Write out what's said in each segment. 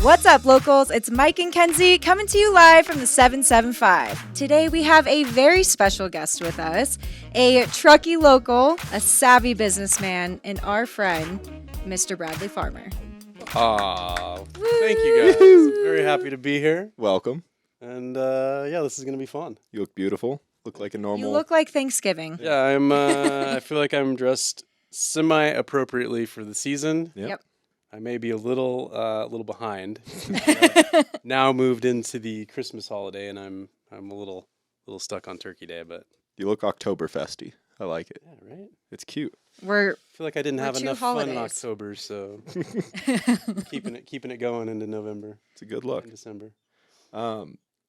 What's up, locals? It's Mike and Kenzie coming to you live from the 775. Today we have a very special guest with us, a Truckee local, a savvy businessman, and our friend, Mr. Bradley Farmer. Thank you guys. I'm very happy to be here. Welcome. And this is going to be fun. You look beautiful. Look like a normal. You look like Thanksgiving. Yeah, I feel like I'm dressed semi-appropriately for the season. Yep. I may be a little behind. Now moved into the Christmas holiday, and I'm a little stuck on Turkey Day, but You look Oktoberfesty. I like it. yeah, right. It's cute. We're I feel like I didn't have two enough fun in holidays. October, so keeping it going into November It's a good look. and December.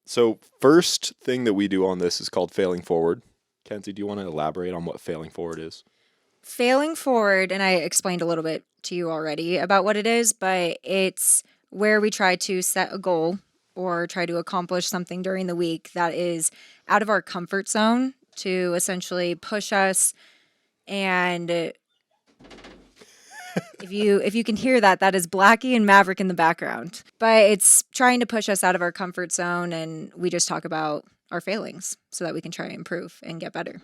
So first thing that we do on this is called failing forward. Kenzie, do you want to elaborate on what failing forward is? failing forward, and I explained a little bit to you already about what it is, but it's where we try to set a goal or try to accomplish something during the week that is out of our comfort zone to essentially push us. And if you can hear that, that is Blackie and Maverick in the background. But it's trying to push us out of our comfort zone, and we just talk about our failings so that we can try to improve and get better.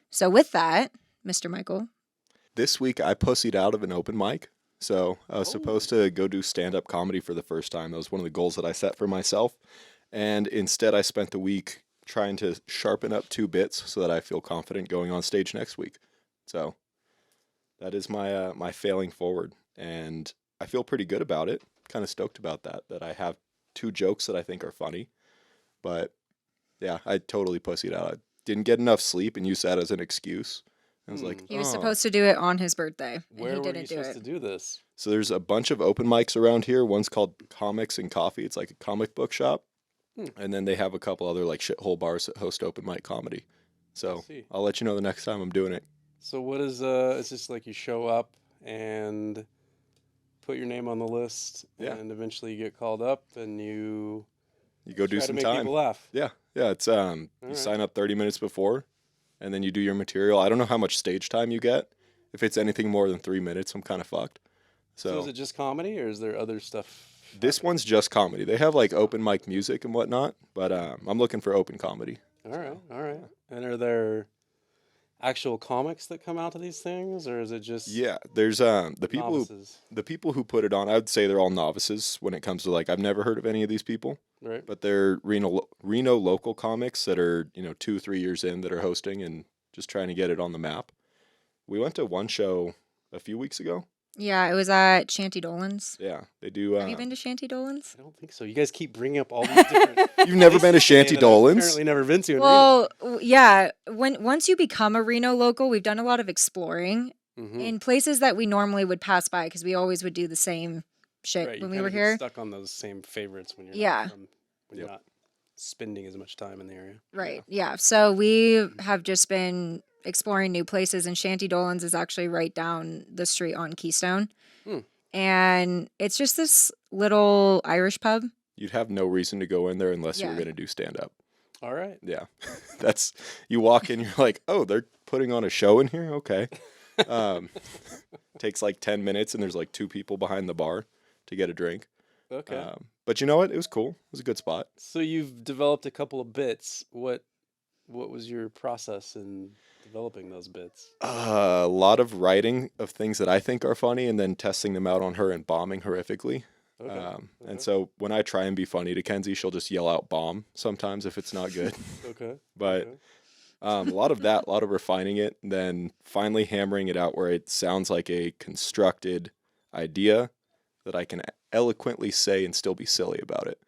So with that, Mr. Michael. This week I pussied out of an open mic. So I was supposed to go do stand-up comedy for the first time. That was one of the goals that I set for myself. And instead I spent the week trying to sharpen up 2 bits so that I feel confident going on stage next week. So that is my my failing forward. And I feel pretty good about it. Kind of stoked about that I have 2 jokes that I think are funny. But yeah, I totally pussied out. I didn't get enough sleep and used that as an excuse. I was like, He was supposed to do it on his birthday, and Where he were you didn't do supposed it. to do this? So there's a bunch of open mics around here. One's called Comics and Coffee. It's like a comic book shop. And then they have a couple other like shithole bars that host open mic comedy. So see. I'll let you know the next time I'm doing it. So what is it's just like you show up and put your name on the list, Yeah. and eventually you get called up and you You go do try to some make time. people laugh. Yeah. It's you right. sign up 30 minutes before and then you do your material. I don't know how much stage time you get. If it's anything more than 3 minutes, I'm kind of fucked. So is it just comedy, or is there other stuff? This one's just comedy. They have like open mic music and whatnot, but I'm looking for open comedy. All right. And are there actual comics that come out to these things, or is it just Yeah, there's the people novices? the people who put it on. I would say they're all novices when it comes to like I've never heard of any of these people, Right. but they're Reno local comics that are 2-3 years in that are hosting and just trying to get it on the map. We went to one show a few weeks ago. Yeah, it was at Shanty Dolan's. Yeah, they do. Have you been to Shanty Dolan's? I don't think so. You guys keep bringing up all these different. You've never been to places Shanty that I've Dolan's? Apparently, never been to. Well, yeah. Once you become a Reno local, we've done a lot of exploring Mm-hmm. in places that we normally would pass by because we always would do the same shit Right, when you we were kinda get here. Stuck on those same favorites when you're Yeah. not from, when you're not spending as much time in the area. Right. Yeah. So we have just been exploring new places, and Shanty Dolan's is actually right down the street on Keystone. Hmm. And it's just this little Irish pub. You'd have no reason to go in there unless you were Yeah. going to do stand up. All right. Yeah, you walk in, you're like, oh, they're putting on a show in here. Okay, takes like 10 minutes, and there's like 2 people behind the bar to get a drink. Okay. But you know what? It was cool. It was a good spot. So you've developed a couple of bits. What was your process in developing those bits? A lot of writing of things that I think are funny and then testing them out on her and bombing horrifically. Okay. And so when I try and be funny to Kenzie, she'll just yell out bomb sometimes if it's not good. Okay. But Okay. a lot of that, a lot of refining it, and then finally hammering it out where it sounds like a constructed idea that I can eloquently say and still be silly about it.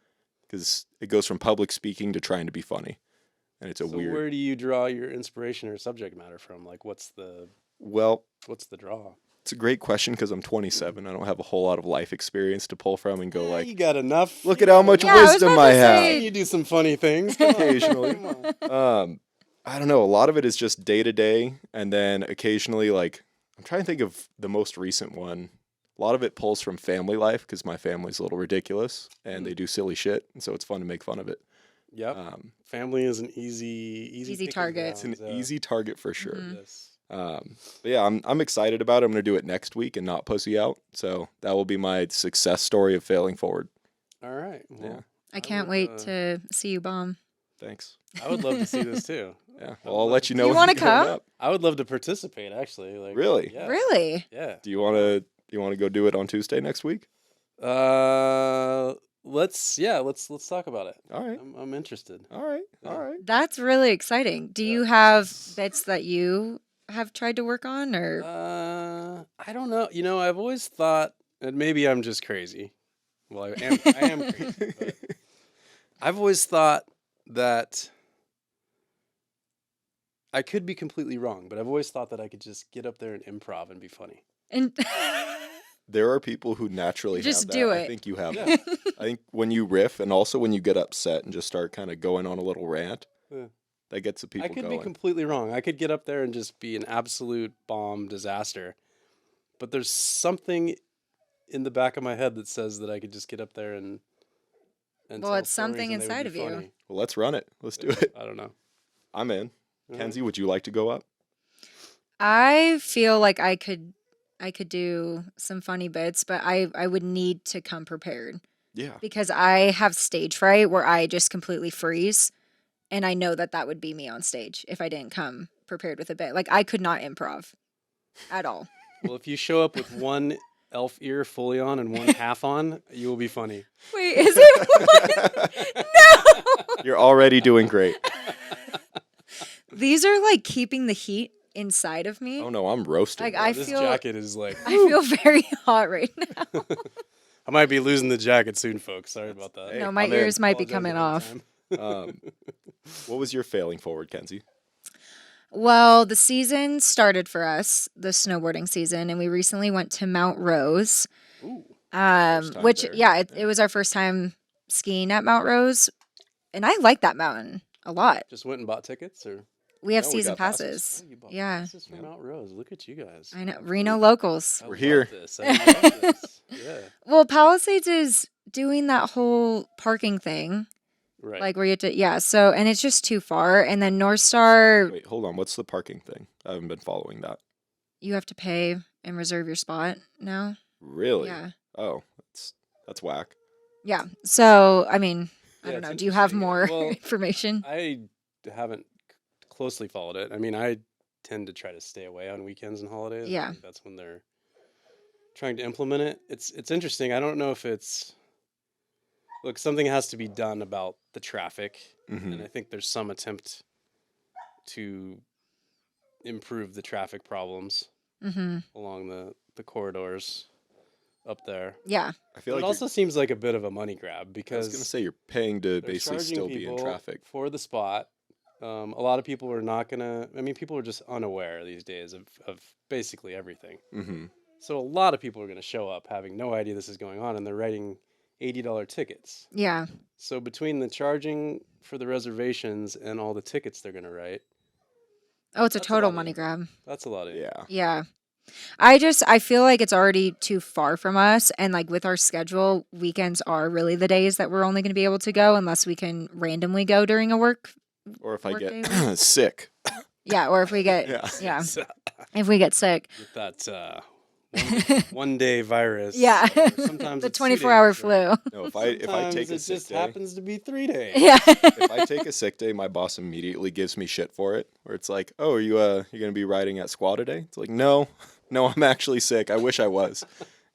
Because it goes from public speaking to trying to be funny. And it's a So weird... where do you draw your inspiration or subject matter from? Like, what's the draw? It's a great question because I'm 27. I don't have a whole lot of life experience to pull from and go like, you got enough. look at how much Yeah, I was wisdom about I to have. say- You do some funny things. Come on, Occasionally. come on. I don't know. A lot of it is just day to day, and then occasionally, like, I'm trying to think of the most recent one. A lot of it pulls from family life because my family's a little ridiculous and they do silly shit, and so it's fun to make fun of it. Yep. Family is an easy Easy target. It's an easy target for sure. Mhm. But yeah, I'm excited about it. I'm gonna do it next week and not pussy out. So that will be my success story of failing forward. All right. Well, Yeah. I can't wait to see you bomb. Thanks. I would love to see this too. Yeah. I Well, would I'll love let you to- know Do you when wanna you're going come? up. I would love to participate. Actually, like Really? Yeah. Really? Yeah. Do you want to go do it on Tuesday next week? Let's talk about it. All right. I'm interested. All right. Yeah. All right. That's really exciting. Do you have bits that you have tried to work on, or I don't know. I've always thought, and maybe I'm just crazy. Well, I am crazy, but I've always thought that I could be completely wrong, but I've always thought that I could just get up there and improv and be funny. and There are people who naturally Just have that. do I it. think you have Yeah. that. I think when you riff and also when you get upset and just start kind of going on a little rant, Yeah. that gets the people I could going. be completely wrong. I could get up there and just be an absolute bomb disaster. But there's something in the back of my head that says that I could just get up there and Well, tell it's stories something and they would inside be of you. funny. Well, let's run it. Let's do it. I don't know. I'm in. Mhm. Kenzie, would you like to go up? I feel like I could do some funny bits, but I would need to come prepared Yeah. because I have stage fright where I just completely freeze, and I know that that would be me on stage if I didn't come prepared with a bit. Like I could not improv at all. Well, if you show up with one elf ear fully on and one half on, you will be funny. Wait, is it? No. You're already doing great. These are like keeping the heat inside of me. Oh no, I'm roasting. Like, you. I This feel- jacket is like, I feel very hot right now. I might be losing the jacket soon, folks. Sorry about that. Hey, No, my I'm in. ears might be Apologize coming ahead of off. time. What was your failing forward, Kenzie? Well, the season started for us, the snowboarding season, and we recently went to Mount Rose. Ooh. First time Which there. it was our first time skiing at Mount Rose, and I like that mountain a lot. Just went and bought tickets, or We have No, we season got passes. passes. Oh, you bought Yeah. passes for Mount Rose. Look at you guys. I know, Reno locals. I We're love here. This. I love this. Yeah. Well, Palisades is doing that whole parking thing, Right. like where you have to, so, and it's just too far. And then North Star, Wait, hold on. What's the parking thing? I haven't been following that. you have to pay and reserve your spot now. Really? Yeah. Oh, that's whack. Yeah. So, I mean, I Yeah, don't know. it's Do you have interesting. more Well, information? I haven't closely followed it. I mean, I tend to try to stay away on weekends and holidays. I Yeah. think that's when they're trying to implement it. It's interesting. I don't know if it's look, something has to be done about the traffic, Hmm. and I think there's some attempt to improve the traffic problems Mm-hmm. along the corridors up there. Yeah. I feel But like it also seems like a bit of a money grab I was because gonna say you're paying to they're basically charging still be in people traffic. for the spot. A lot of people are not gonna. I mean, people are just unaware these days of basically everything. Hmm. So a lot of people are gonna show up having no idea this is going on, and they're writing $80 tickets. Yeah. So between the charging for the reservations and all the tickets they're gonna write, Oh, it's a That's a total lot of money info. grab. that's a lot of. Yeah. Yeah. I feel like it's already too far from us. And like with our schedule, weekends are really the days that we're only going to be able to go unless we can randomly go during a work. Or if I Workday get sick. Yeah. Or if we get, Yeah. yeah, So, if we get sick. get that one day virus. Yeah. or sometimes The it's 2 24-hour days, or flu. No, if I sometimes take a it sick just day, happens to be 3 days. Yeah. if I take a sick day, my boss immediately gives me shit for it. Where it's like, oh, are you gonna be riding at squaw today? It's like, no, I'm actually sick. I wish I was.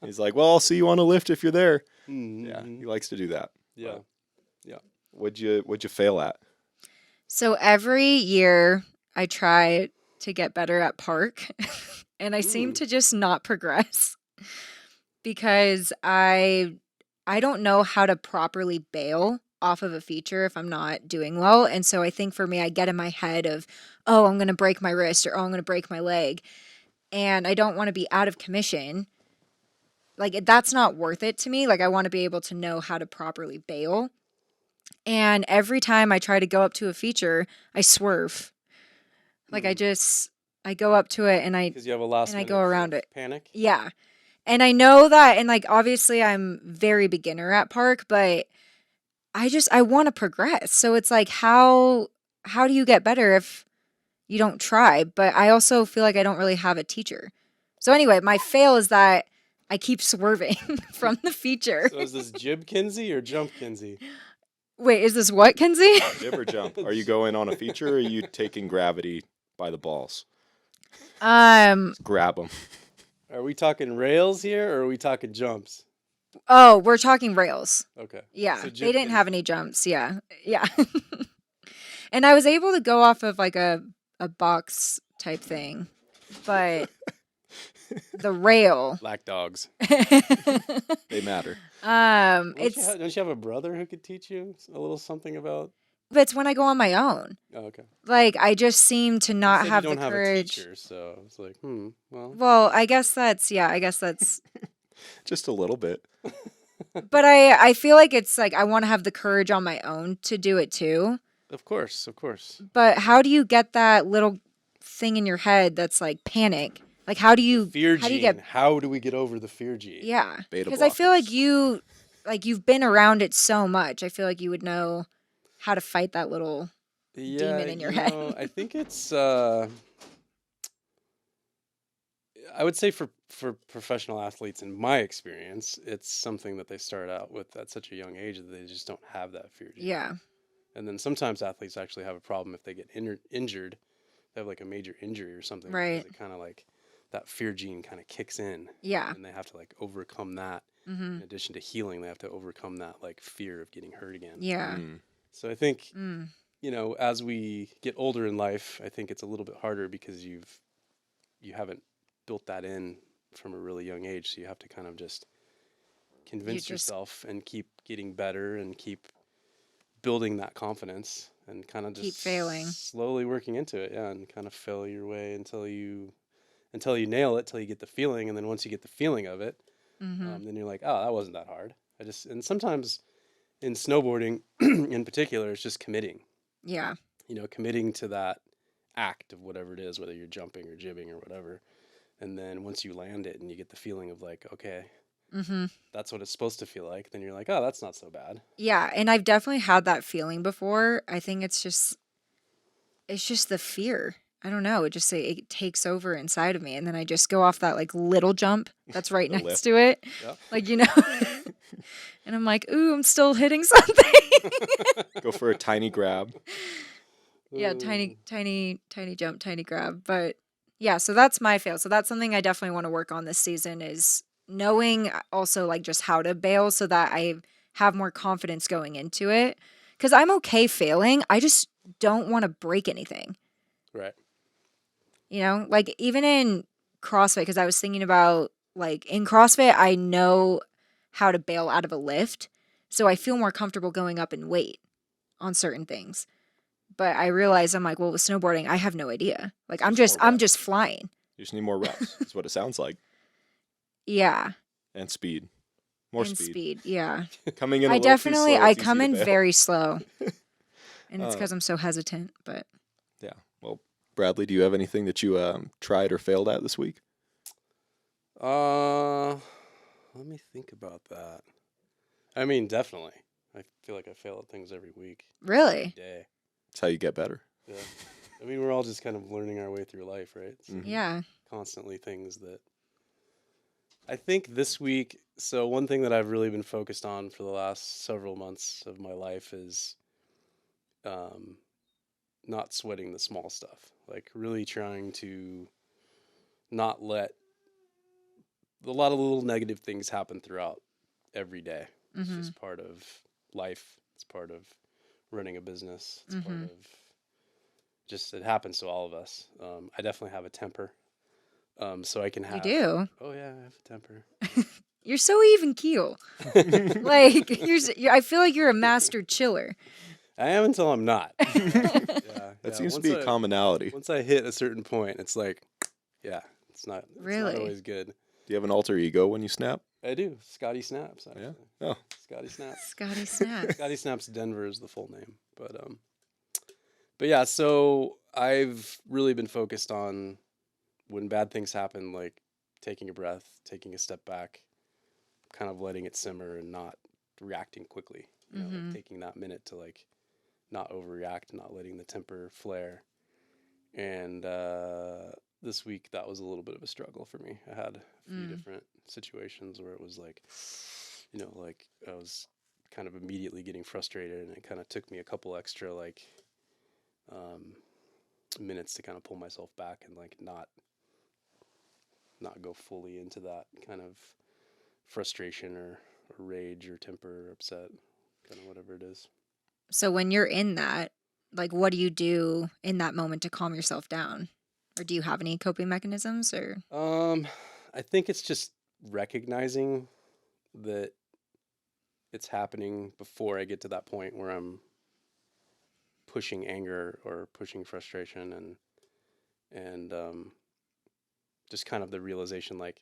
He's like, well, I'll see you on a lift if you're there. Yeah, he likes to do that. Yeah. What'd you fail at? So every year I try to get better at park and I seem Ooh. to just not progress because I don't know how to properly bail off of a feature if I'm not doing well. And so I think for me, I get in my head of, oh, I'm going to break my wrist or oh, I'm going to break my leg. And I don't want to be out of commission. Like that's not worth it to me. Like I want to be able to know how to properly bail. And every time I try to go up to a feature, I swerve. Like I go up to it and Because you have a last and I minute go around it. panic. Yeah. And I know that, and like obviously I'm very beginner at park, but I want to progress. So it's like how do you get better if you don't try? But I also feel like I don't really have a teacher. So anyway, my fail is that I keep swerving from the feature. So is this jib Kinsey or jump Kinsey? Wait, is this what, Kinsey? Jib or jump? Are you going on a feature or are you taking gravity by the balls? Um, Grab them. Are we talking rails here or are we talking jumps? oh, we're talking rails. Okay. Yeah, So they jib didn't have Kinsey. any jumps. Yeah, yeah. And I was able to go off of like a box type thing, but the rail. Black dogs. They matter. It's Don't you have a brother who could teach you a little something about? but it's when I go on my own. Oh, okay. Like I just seem to You not said have you the don't have courage. a teacher, so it's like, well. Well, I guess that's I guess that's. Just a little bit. But I feel like it's like I want to have the courage on my own to do it too. Of course, of course. But how do you get that little thing in your head that's like panic? Like how do you Fear how do you gene. get How do we get over the fear gene? yeah? Beta Because I feel like blockers. you've been around it so much. I feel like you would know how to fight that little Yeah, demon in your you head. know, I think it's I would say for professional athletes, in my experience, it's something that they start out with at such a young age that they just don't have that fear gene. Yeah. And then sometimes athletes actually have a problem if they get injured. They have like a major injury or something. Right. Because it kind of like that fear gene kind of kicks in. Yeah. And they have to like overcome that. Mm-hmm. In addition to healing, they have to overcome that like fear of getting hurt again. Yeah. So I think, Mm. you know, as we get older in life, I think it's a little bit harder because you haven't built that in from a really young age. So you have to kind of just convince yourself and keep getting better and keep building that confidence and kind of just Keep failing. slowly working into it. Yeah. And kind of fail your way until you nail it, till you get the feeling. And then once you get the feeling of it, Mm-hmm. then you're like, oh, that wasn't that hard. And sometimes in snowboarding in particular, it's just committing, Yeah. you know, committing to that act of whatever it is, whether you're jumping or jibbing or whatever. And then once you land it and you get the feeling of like, okay, Mm-hmm. that's what it's supposed to feel like, then you're like, oh, that's not so bad. Yeah, and I've definitely had that feeling before. I think it's just the fear. I don't know. It takes over inside of me, and then I just go off that like little jump that's right The next lift. to it, Yep. like and I'm like, ooh, I'm still hitting something. Go for a tiny grab. Yeah, tiny jump, tiny grab. But yeah, so that's my fail. So that's something I definitely want to work on this season is knowing also like just how to bail so that I have more confidence going into it. Because I'm okay failing. I just don't want to break anything. Right. You know, like even in CrossFit, because I was thinking about like in CrossFit, I know how to bail out of a lift. So I feel more comfortable going up in weight on certain things. But I realize I'm like, well, with snowboarding, I have no idea. Like I'm Just more I'm reps. just flying. You just need more reps. That's what it sounds like. Yeah. And speed. More And speed. speed. Yeah. Coming in a I little too definitely slow, I it's easy come to in bail. very slow. And it's Uh, because I'm so hesitant. But Yeah. Well, Bradley, do you have anything that you tried or failed at this week? Let me think about that. I mean, definitely. I feel like I fail at things every week, really? day. It's how you get better. Yeah. I mean, we're all just kind of learning our way through life, right? So Mhm. Yeah. constantly things that I think this week. So one thing that I've really been focused on for the last several months of my life is not sweating the small stuff. Like really trying to not let a lot of little negative things happen throughout every day. It's Mm-hmm. just part of life. It's part of running a business. It's part Mhm. of just it happens to all of us. I definitely have a temper. So I can have. You do. Oh yeah, I have a temper. You're so even keel. Like I feel like you're a master chiller. I am until I'm not. That seems to be a commonality. Once I hit a certain point, it's like, yeah, it's not Really? always good. Do you have an alter ego when you snap? I do. Scotty Snaps. Actually. Yeah. Oh. Scotty Snaps. Scotty Snap. Scotty Snaps Denver is the full name, but yeah. So I've really been focused on when bad things happen, like taking a breath, taking a step back, kind of letting it simmer and not reacting quickly. You know, Mhm. like taking that minute to like not overreact, not letting the temper flare. And this week that was a little bit of a struggle for me. I had a few different situations where it was like, like I was kind of immediately getting frustrated, and it kind of took me a couple extra like minutes to kind of pull myself back and like not go fully into that kind of frustration or rage or temper or upset, kind of whatever it is. So when you're in that, like, what do you do in that moment to calm yourself down? Or do you have any coping mechanisms or? I think it's just recognizing that it's happening before I get to that point where I'm pushing anger or pushing frustration, and just kind of the realization like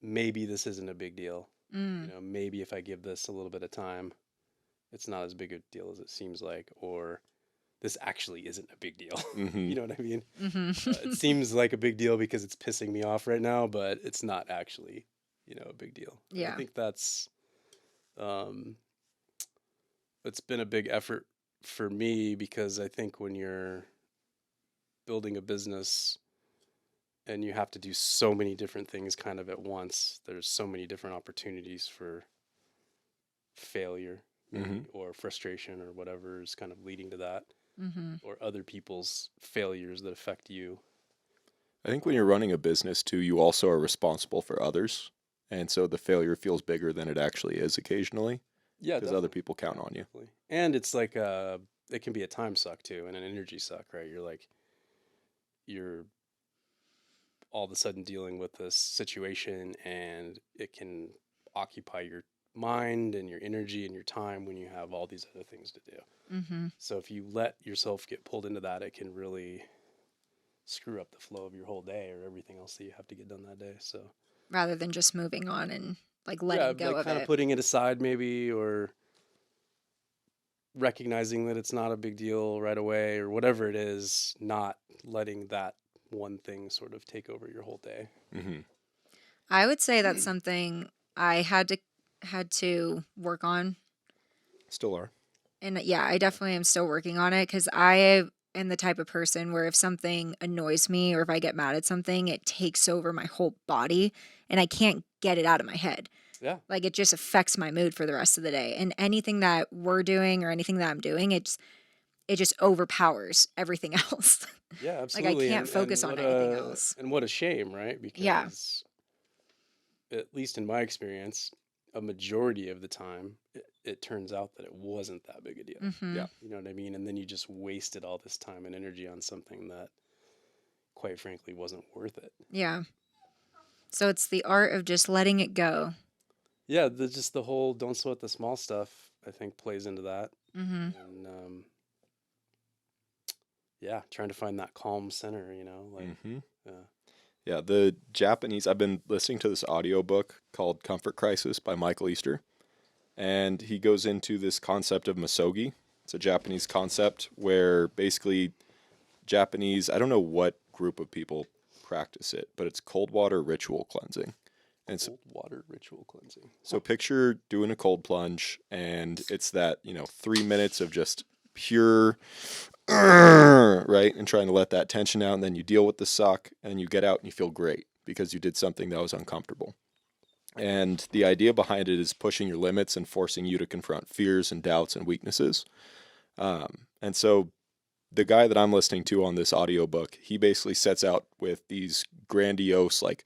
maybe this isn't a big deal. Maybe if I give this a little bit of time, it's not as big a deal as it seems like, or this actually isn't a big deal. You know what I mean? It seems like a big deal because it's pissing me off right now, but it's not actually, a big deal. Yeah. I think that's, it's been a big effort for me, because I think when you're building a business and you have to do so many different things kind of at once, there's so many different opportunities for failure or frustration or whatever is kind of leading to that, or other people's failures that affect you. I think when you're running a business too, you also are responsible for others. And so the failure feels bigger than it actually is occasionally. Yeah, because other people count on you. Definitely. And it's like it can be a time suck too, and an energy suck, right? You're all of a sudden dealing with this situation, and it can occupy your mind and your energy and your time when you have all these other things to do. So if you let yourself get pulled into that, it can really screw up the flow of your whole day or everything else that you have to get done that day. So rather than just moving on and like letting go of kind it. of putting it aside maybe, or recognizing that it's not a big deal right away or whatever it is, not letting that one thing sort of take over your whole day. I would say that's something I had to work on. Still are. And yeah, I definitely am still working on it, because I am the type of person where if something annoys me or if I get mad at something, it takes over my whole body and I can't get it out of my head. Yeah. Like it just affects my mood for the rest of the day. And anything that we're doing or anything that I'm doing, it just overpowers everything else. Yeah, absolutely. Like I can't focus on anything else. And what a shame, right? Because at least in my experience, a majority of the time, it turns out that it wasn't that big a deal. Yeah. You know what I mean? And then you just wasted all this time and energy on something that, quite frankly, wasn't worth it. Yeah. So it's the art of just letting it go. Yeah, just the whole don't sweat the small stuff, I think, plays into that. And trying to find that calm center, Yeah, the Japanese, I've been listening to this audiobook called Comfort Crisis by Michael Easter, and he goes into this concept of misogi. It's a Japanese concept where basically Japanese, I don't know what group of people practice it, but it's cold water ritual cleansing. And cold water ritual cleansing. So picture doing a cold plunge, and it's that, 3 minutes of just pure, right? And trying to let that tension out, and then you deal with the suck, and you get out and you feel great because you did something that was uncomfortable. And the idea behind it is pushing your limits and forcing you to confront fears and doubts and weaknesses. And so the guy that I'm listening to on this audiobook, he basically sets out with these grandiose, like,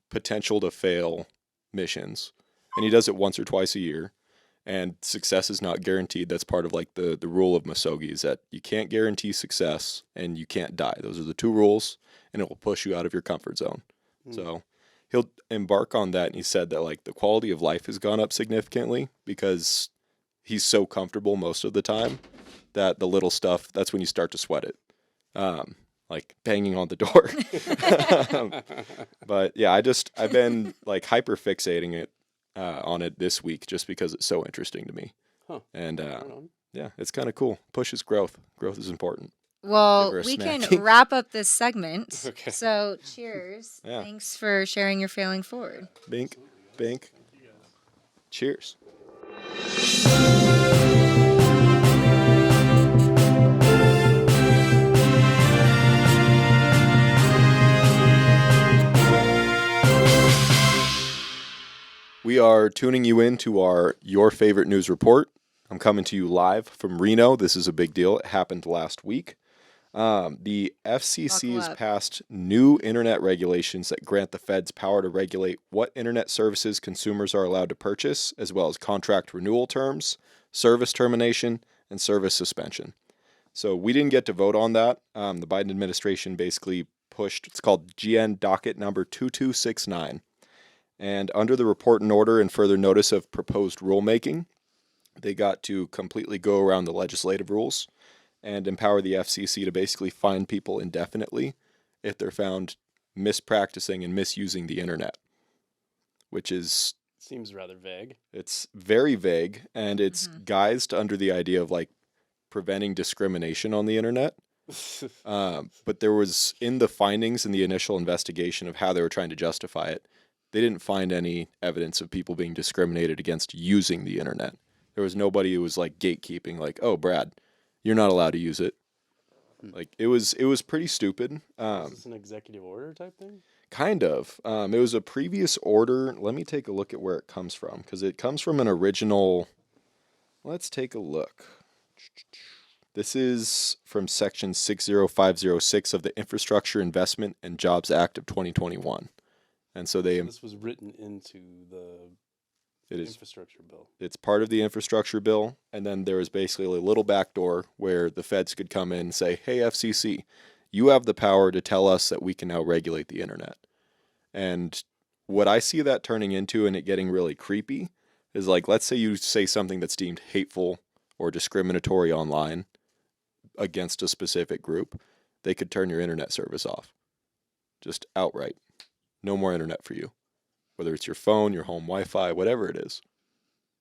potential to fail missions, and he does it once or twice a year, and success is not guaranteed. That's part of like the rule of misogi, is that you can't guarantee success and you can't die. Those are the two rules, and it will push you out of your comfort zone. So he'll embark on that, and he said that like the quality of life has gone up significantly because he's so comfortable most of the time that the little stuff, that's when you start to sweat it. Like banging on the door. But yeah, I've been like hyper fixating it on it this week just because it's so interesting to me. And yeah, it's kind of cool. Pushes growth. Growth is important. Well, we can wrap up this segment. Okay. So cheers. Yeah. Thanks for sharing your failing forward. Bink, bink. Cheers. We are tuning you in to Your Favorite News Report. I'm coming to you live from Reno. This is a big deal. It happened last week. The FCC Buckle has up. passed new internet regulations that grant the feds power to regulate what internet services consumers are allowed to purchase, as well as contract renewal terms, service termination, and service suspension. So we didn't get to vote on that. The Biden administration basically pushed, it's called GN docket number 2269. And under the report and order and further notice of proposed rulemaking, they got to completely go around the legislative rules and empower the FCC to basically fine people indefinitely if they're found mispracticing and misusing the internet, which is... Seems rather vague. It's very vague, and it's guised under the idea of like preventing discrimination on the internet. But there was, in the findings in the initial investigation of how they were trying to justify it, they didn't find any evidence of people being discriminated against using the internet. There was nobody who was like gatekeeping, like, oh, Brad, you're not allowed to use it. Like, it was pretty stupid. Is this an executive order type thing? Kind of. It was a previous order. Let me take a look at where it comes from, because it comes from an original... Let's take a look. This is from Section 60506 of the Infrastructure Investment and Jobs Act of 2021. And so they... This was written into the infrastructure bill. It's part of the infrastructure bill, and then there was basically a little back door where the feds could come in and say, hey, FCC, you have the power to tell us that we can now regulate the internet. And what I see that turning into and it getting really creepy is like, let's say you say something that's deemed hateful or discriminatory online against a specific group, they could turn your internet service off. Just outright. No more internet for you. Whether it's your phone, your home Wi-Fi, whatever it is.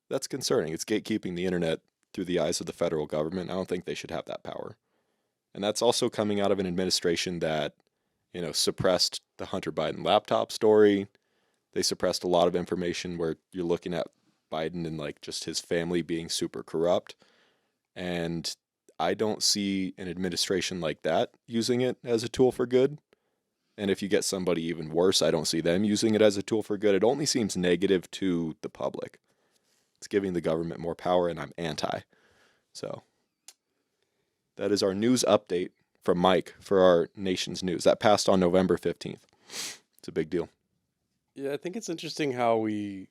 That's concerning. It's gatekeeping the internet through the eyes of the federal government. I don't think they should have that power. And that's also coming out of an administration that, suppressed the Hunter Biden laptop story. They suppressed a lot of information where you're looking at Biden and like just his family being super corrupt. And I don't see an administration like that using it as a tool for good. And if you get somebody even worse, I don't see them using it as a tool for good. It only seems negative to the public. It's giving the government more power, and I'm anti. So that is our news update from Mike for our nation's news. That passed on November 15th. It's a big deal. Yeah, I think it's interesting how we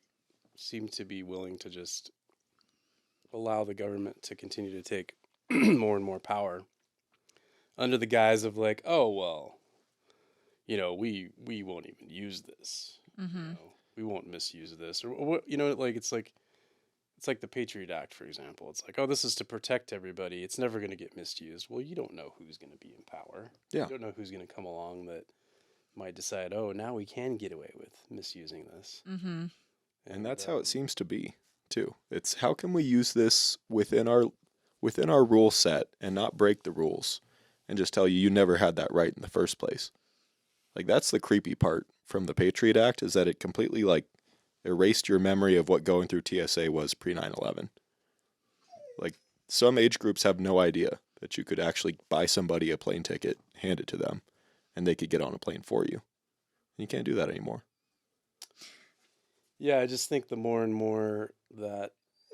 seem to be willing to just allow the government to continue to take more and more power under the guise of like, oh, well, we won't even use this. We won't misuse this, or what? It's like the Patriot Act, for example. It's like, oh, this is to protect everybody. It's never going to get misused. Well, you don't know who's going to be in power. Yeah. You don't know who's going to come along that might decide, oh, now we can get away with misusing this. And that's how it seems to be too. It's how can we use this within our rule set and not break the rules and just tell you never had that right in the first place. Like, that's the creepy part from the Patriot Act, is that it completely like erased your memory of what going through TSA was pre 9/11. Like, some age groups have no idea that you could actually buy somebody a plane ticket, hand it to them, and they could get on a plane for you. You can't do that anymore. Yeah, I just think the more and more that,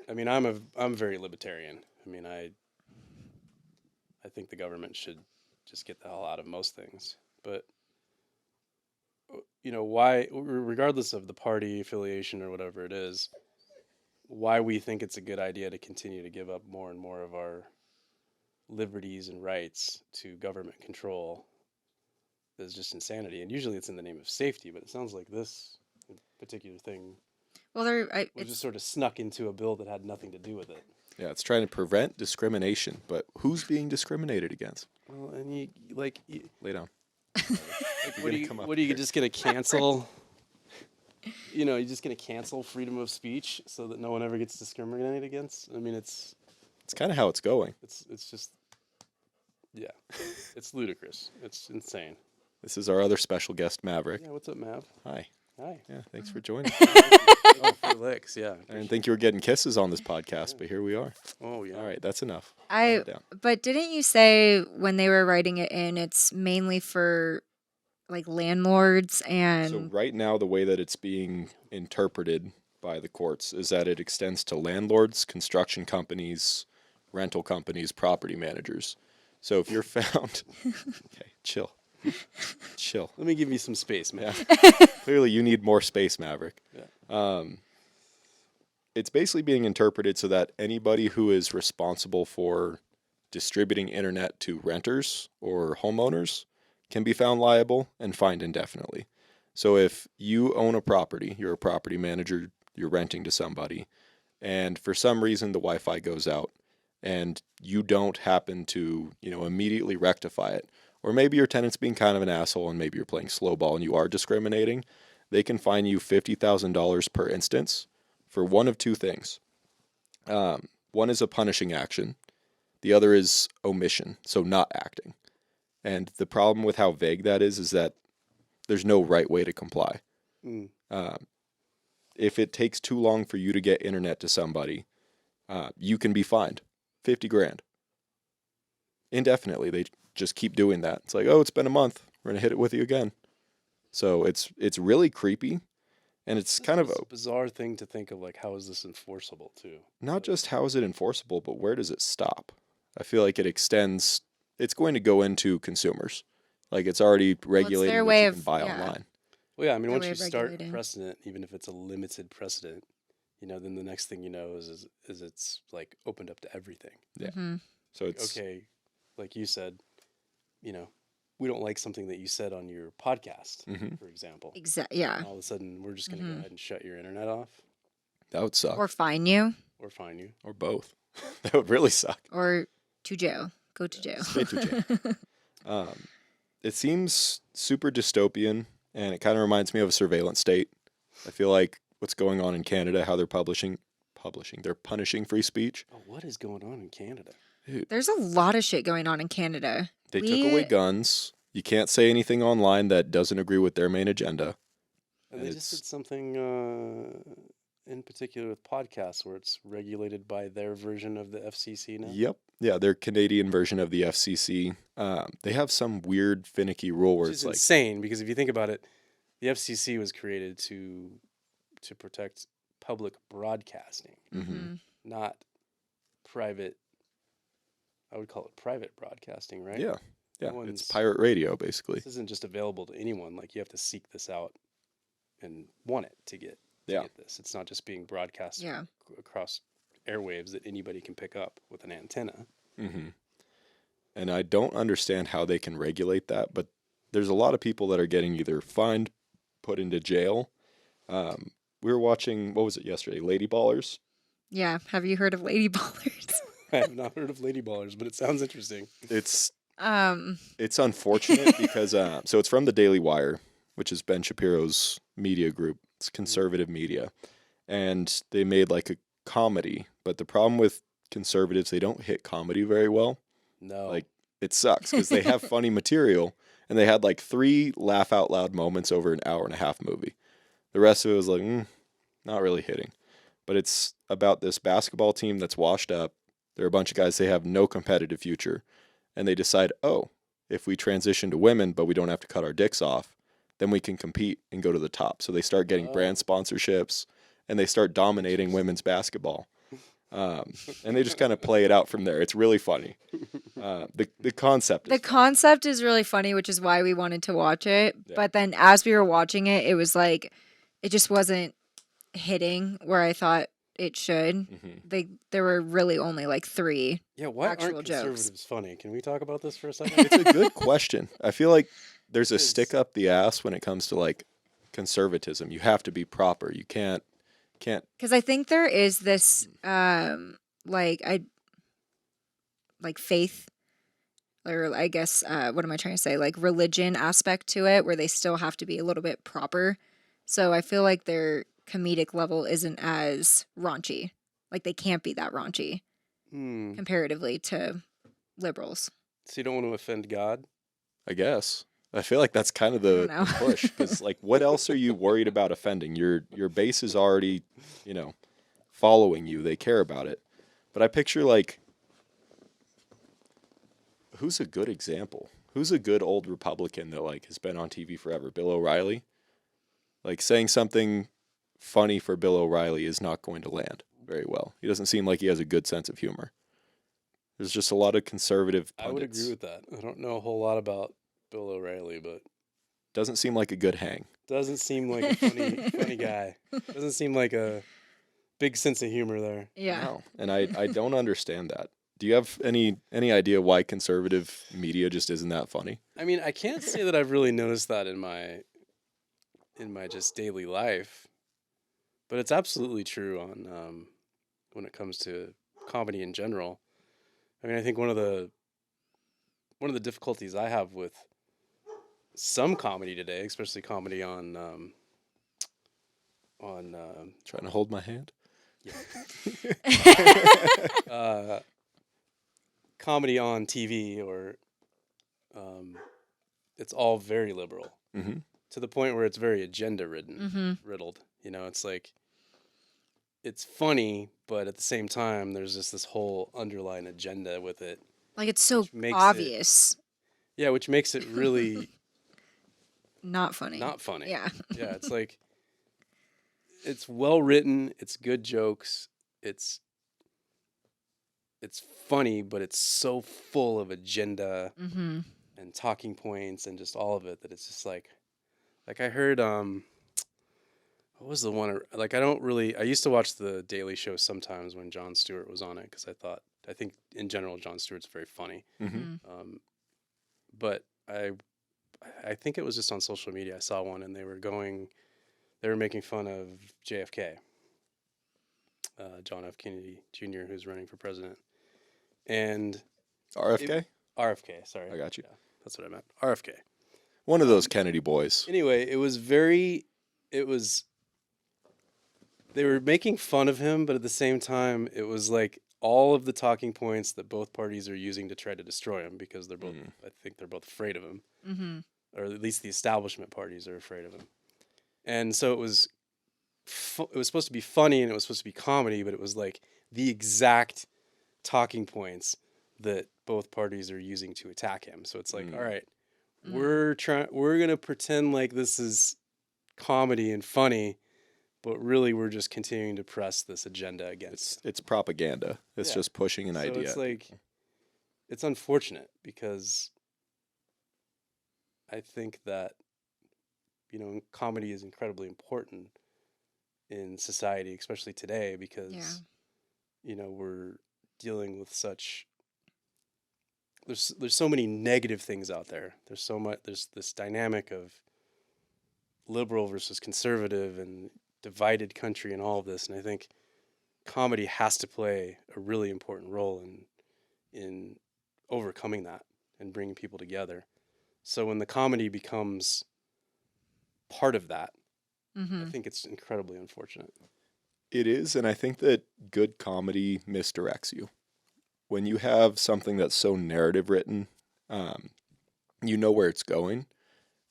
I'm very libertarian. I think the government should just get the hell out of most things. But why, regardless of the party affiliation or whatever it is, why we think it's a good idea to continue to give up more and more of our liberties and rights to government control is just insanity. And usually it's in the name of safety, but it sounds like this particular thing was just sort of snuck into a bill that had nothing to do with it. Yeah, it's trying to prevent discrimination, but who's being discriminated against? Well, and you lay down. What are you just gonna cancel? You're just gonna cancel freedom of speech so that no one ever gets discriminated against. It's kind of how it's going. It's just, yeah, it's ludicrous. It's insane. This is our other special guest, Maverick. Yeah, what's up, Mav? Hi. Hi. Yeah, thanks for joining. Oh, for licks, yeah. I didn't think you were getting kisses on this podcast, but here we are. Oh, yeah. All right, that's enough. But didn't you say when they were writing it in, it's mainly for like landlords and... So right now, the way that it's being interpreted by the courts is that it extends to landlords, construction companies, rental companies, property managers. So if you're found, okay, chill. Let me give you some space, man. Yeah. Clearly, you need more space, Maverick. Yeah. It's basically being interpreted so that anybody who is responsible for distributing internet to renters or homeowners can be found liable and fined indefinitely. So if you own a property, you're a property manager, you're renting to somebody, and for some reason the Wi-Fi goes out and you don't happen to, immediately rectify it, or maybe your tenant's being kind of an asshole and maybe you're playing slow ball and you are discriminating, they can fine you $50,000 per instance for one of two things. One is a punishing action. The other is omission, so not acting. And the problem with how vague that is that there's no right way to comply. Mm. If it takes too long for you to get internet to somebody, you can be fined $50,000 indefinitely. They just keep doing that. It's like, oh, it's been a month. We're gonna hit it with you again. So it's really creepy, and it's kind of a bizarre thing to think of. Like, how is this enforceable too? Not just how is it enforceable, but where does it stop? I feel like it extends. It's going to go into consumers. Like it's already regulated their what way you of- can buy yeah. online. Well, yeah, I mean, Their once way you of start regulating. precedent, even if it's a limited precedent, then the next thing you know is it's like opened up to everything. Yeah. Mhm. So it's Okay, like you said, we don't like something that you said on your podcast, Mhm. for example. Yeah. And all of a sudden, we're just going to go ahead and shut your internet off that would suck, Or fine you, or fine you. or both. That would really suck. or to jail. Go to jail. Straight to jail. It seems super dystopian, and it kind of reminds me of a surveillance state. I feel like what's going on in Canada, how they're they're punishing free speech. Oh, what is going on in Canada? There's a lot of shit going on in Canada. They took away guns. You can't say anything online that doesn't agree with their main agenda. And And they just it's- did something in particular with podcasts where it's regulated by their version of the FCC now. Yep. Yeah, their Canadian version of the FCC. They have some weird, finicky rule where Which it's is like, insane because if you think about it, the FCC was created to protect public broadcasting, mhm. not private. I would call it private broadcasting, right? Yeah, yeah, No it's one's- pirate radio basically. This isn't just available to anyone. Like you have to seek this out and want it to get Yeah. this. It's not just being broadcast Yeah. across airwaves that anybody can pick up with an antenna. hmm And I don't understand how they can regulate that, but there's a lot of people that are getting either fined, put into jail. We were watching, what was it yesterday? Lady Ballers. Yeah. Have you heard of Lady Ballers? I have not heard of Lady Ballers, but it sounds interesting. It's um. unfortunate because so it's from the Daily Wire, which is Ben Shapiro's media group. It's conservative media, and they made like a comedy. But the problem with conservatives, they don't hit comedy very well. No. Like it sucks because they have funny material, and they had like 3 laugh out loud moments over an hour and a half movie. The rest of it was like not really hitting. But it's about this basketball team that's washed up. There are a bunch of guys, they have no competitive future. And they decide, oh, if we transition to women, but we don't have to cut our dicks off, then we can compete and go to the top. So they start getting brand sponsorships, and they start dominating women's basketball. And they just kind of play it out from there. It's really funny. The concept The is concept is really funny, which is why we wanted to watch it. Yeah. But then as we were watching it, it was like, it just wasn't hitting where I thought it should. Mhm. There were really only like 3. Yeah, why actual aren't jokes. conservatives funny? Can we talk about this for a second? It's a good question. I feel like there's a Because- stick up the ass when it comes to like conservatism. You have to be proper. You can't Because I think there is this, faith, or I guess, what am I trying to say? Like religion aspect to it, where they still have to be a little bit proper. So I feel like their comedic level isn't as raunchy. Like they can't be that raunchy Hmm. comparatively to liberals. So you don't want to offend God? I guess. I feel like that's kind of I the don't know. push because like what else are you worried about offending? Your base is already, following you. They care about it. But I picture like who's a good example? Who's a good old Republican that like has been on TV forever? Bill O'Reilly? Like saying something funny for Bill O'Reilly is not going to land very well. He doesn't seem like he has a good sense of humor. There's just a lot of conservative pundits. I would agree with that. I don't know a whole lot about Bill O'Reilly, but doesn't seem like a good hang. Doesn't seem like a funny guy. Doesn't seem like a big sense of humor there. Yeah. No, and I don't understand that. Do you have any idea why conservative media just isn't that funny? I mean, I can't say that I've really noticed that in my just daily life, but it's absolutely true on when it comes to comedy in general. I mean, I think one of the difficulties I have with some comedy today, especially comedy on trying to hold my hand. Yeah. Comedy on TV or it's all very liberal to the point where it's very agenda riddled. You know, it's like it's funny, but at the same time, there's just this whole underlying agenda with it. Like it's so obvious. Which makes it really not funny. Not funny. Yeah. Yeah, it's like it's well written, it's good jokes, it's funny, but it's so full of agenda and talking points and just all of it that it's just like I heard what was the one like I used to watch the Daily Show sometimes when Jon Stewart was on it because I think in general Jon Stewart's very funny. But I think it was just on social media I saw one and they were making fun of JFK, John F. Kennedy Jr., who's running for president. And RFK? RFK, sorry. I got you. Yeah, that's what I meant. RFK. One of those Kennedy boys. Anyway, they were making fun of him, but at the same time, it was like all of the talking points that both parties are using to try to destroy him because they're both, I think they're both afraid of him. Or at least the establishment parties are afraid of him. And so it was supposed to be funny and it was supposed to be comedy, but it was like the exact talking points that both parties are using to attack him. So it's like, all right, we're going to pretend like this is comedy and funny, but really we're just continuing to press this agenda against. It's propaganda. It's just pushing an idea. It's like, it's unfortunate because I think that, you know, comedy is incredibly important in society, especially today, because, you know, we're dealing with there's so many negative things out there. There's this dynamic of liberal versus conservative and divided country and all of this. And I think comedy has to play a really important role in overcoming that and bringing people together. So when the comedy becomes part of that, I think it's incredibly unfortunate. It is, and I think that good comedy misdirects you. When you have something that's so narrative written, you know where it's going.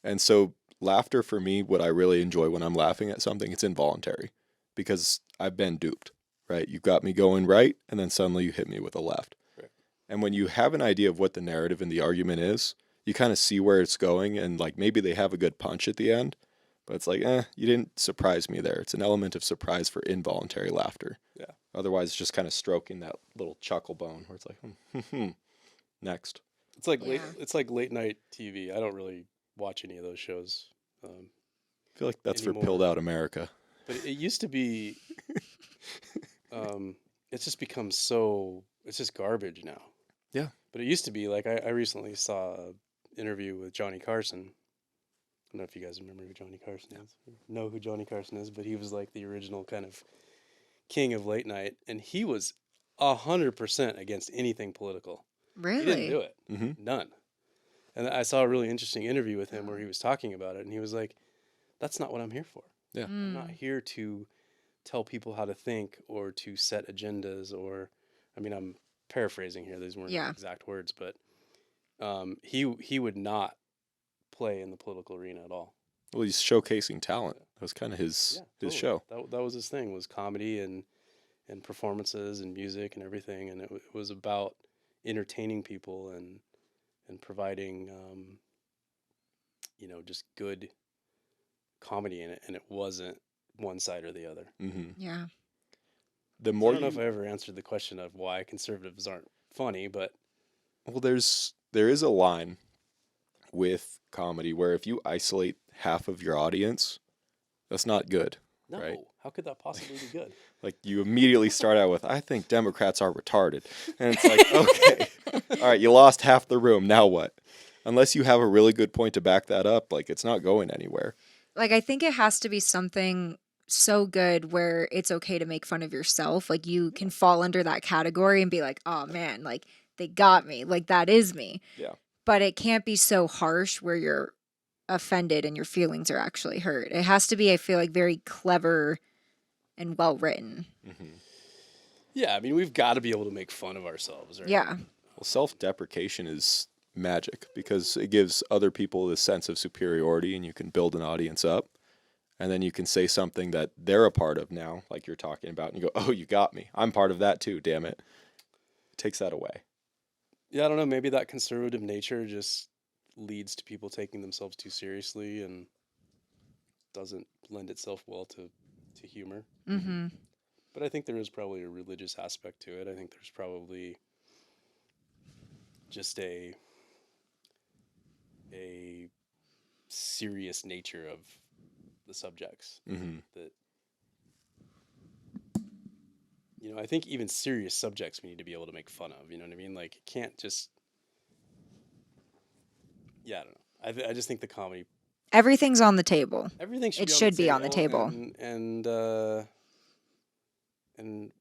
And so laughter for me, what I really enjoy when I'm laughing at something, it's involuntary because I've been duped, right? You've got me going right, and then suddenly you hit me with a left. Right. And when you have an idea of what the narrative and the argument is, you kind of see where it's going, and like maybe they have a good punch at the end, but it's like, you didn't surprise me there. It's an element of surprise for involuntary laughter. Yeah. Otherwise, it's just kind of stroking that little chuckle bone where it's like, next. It's like late night TV. I don't really watch any of those shows. I feel like that's anymore. For pilled out America. But it used to be. It's just become it's just garbage now. Yeah. But it used to be like I recently saw an interview with Johnny Carson. I don't know if you guys remember who Johnny Carson is. Know who Johnny Carson is, but he was like the original kind of king of late night, and he was 100% against anything political. Really? He didn't do it. None. And I saw a really interesting interview with him where he was talking about it, and he was like, that's not what I'm here for. Yeah. I'm not here to tell people how to think or to set agendas or, I mean, I'm paraphrasing here. These weren't exact words, but he would not play in the political arena at all. Well, he's showcasing talent. That was kind of his show. That was his thing, was comedy and performances and music and everything. And it was about entertaining people and providing, you know, just good comedy in it. And it wasn't one side or the other. Yeah. The So I more don't know you if I ever answered the question of why conservatives aren't funny, but well, there is a line with comedy where if you isolate half of your audience, that's not good, no, right? how could that possibly be good? Like you immediately start out with, I think Democrats are retarded. And it's like, okay, all right, you lost half the room. Now what? Unless you have a really good point to back that up, like it's not going anywhere. Like, I think it has to be something so good where it's okay to make fun of yourself. Like, you can fall under that category and be like, oh man, like they got me. Like, that is me. Yeah. But it can't be so harsh where you're offended and your feelings are actually hurt. It has to be, I feel like, very clever and well written. Yeah, I mean, we've got to be able to make fun of ourselves, right? Yeah. Well, self-deprecation is magic because it gives other people this sense of superiority and you can build an audience up. And then you can say something that they're a part of now, like you're talking about, and you go, oh, you got me. I'm part of that too, damn it. It takes that away. Yeah, I don't know. Maybe that conservative nature just leads to people taking themselves too seriously and doesn't lend itself well to humor. Mm-hmm. But I think there is probably a religious aspect to it. I think there's probably just a serious nature of the subjects that I think even serious subjects we need to be able to make fun of. You know what I mean? Like it can't just. Yeah, I don't know. I just think the comedy. Everything's on the table. Everything should It be should be on the on table. and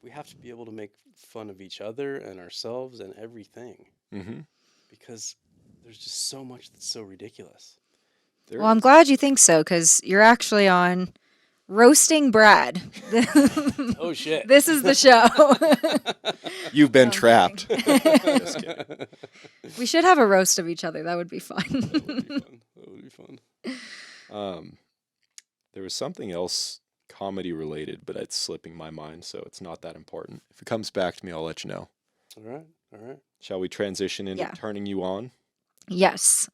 we have to be able to make fun of each other and ourselves and everything because there's just so much that's so ridiculous. Well, I'm glad you think so because you're actually on Roasting Brad. Oh, shit. This is the show. You've been I'm trapped. Just kidding. We should have a roast of each other. That would be fun. That would be fun. There was something else comedy related, but it's slipping my mind, so it's not that important. If it comes back to me, I'll let you know. All right. Shall we transition into turning you on? Yes.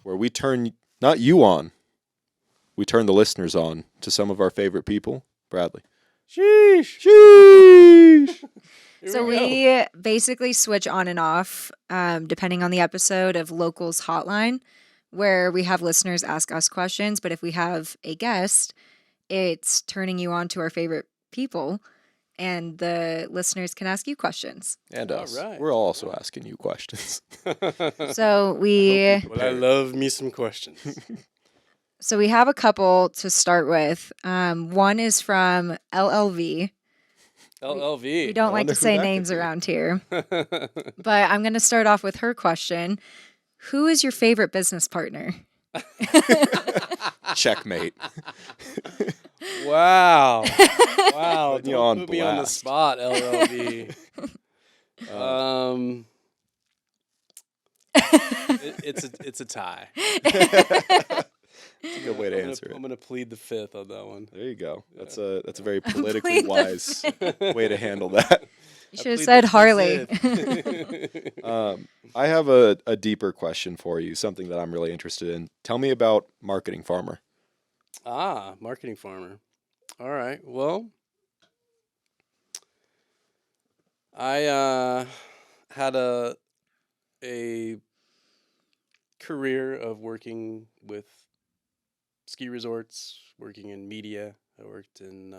Where we turn not you on, we turn the listeners on to some of our favorite people. Bradley. Sheesh. Sheesh. So we basically switch on and off depending on the episode of Locals Hotline, where we have listeners ask us questions. But if we have a guest, it's turning you on to our favorite people, and the listeners can ask you questions. And us. All right. We're also asking you questions. So we I love me some questions. So we have a couple to start with. One is from LLV. LLV. We don't like to say names around here. But I'm going to start off with her question. Who is your favorite business partner? Checkmate. Wow. Putting you Don't on put me on the blast. spot, LLV. It's a tie. That's a good way to answer it. I'm gonna plead the fifth on that one. There you go. That's a very politically wise way to handle that. You should have said Harley. I have a deeper question for you, something that I'm really interested in. Tell me about Marketing Farmer. Marketing Farmer. All right. Well, I had a career of working with ski resorts, working in media. I worked in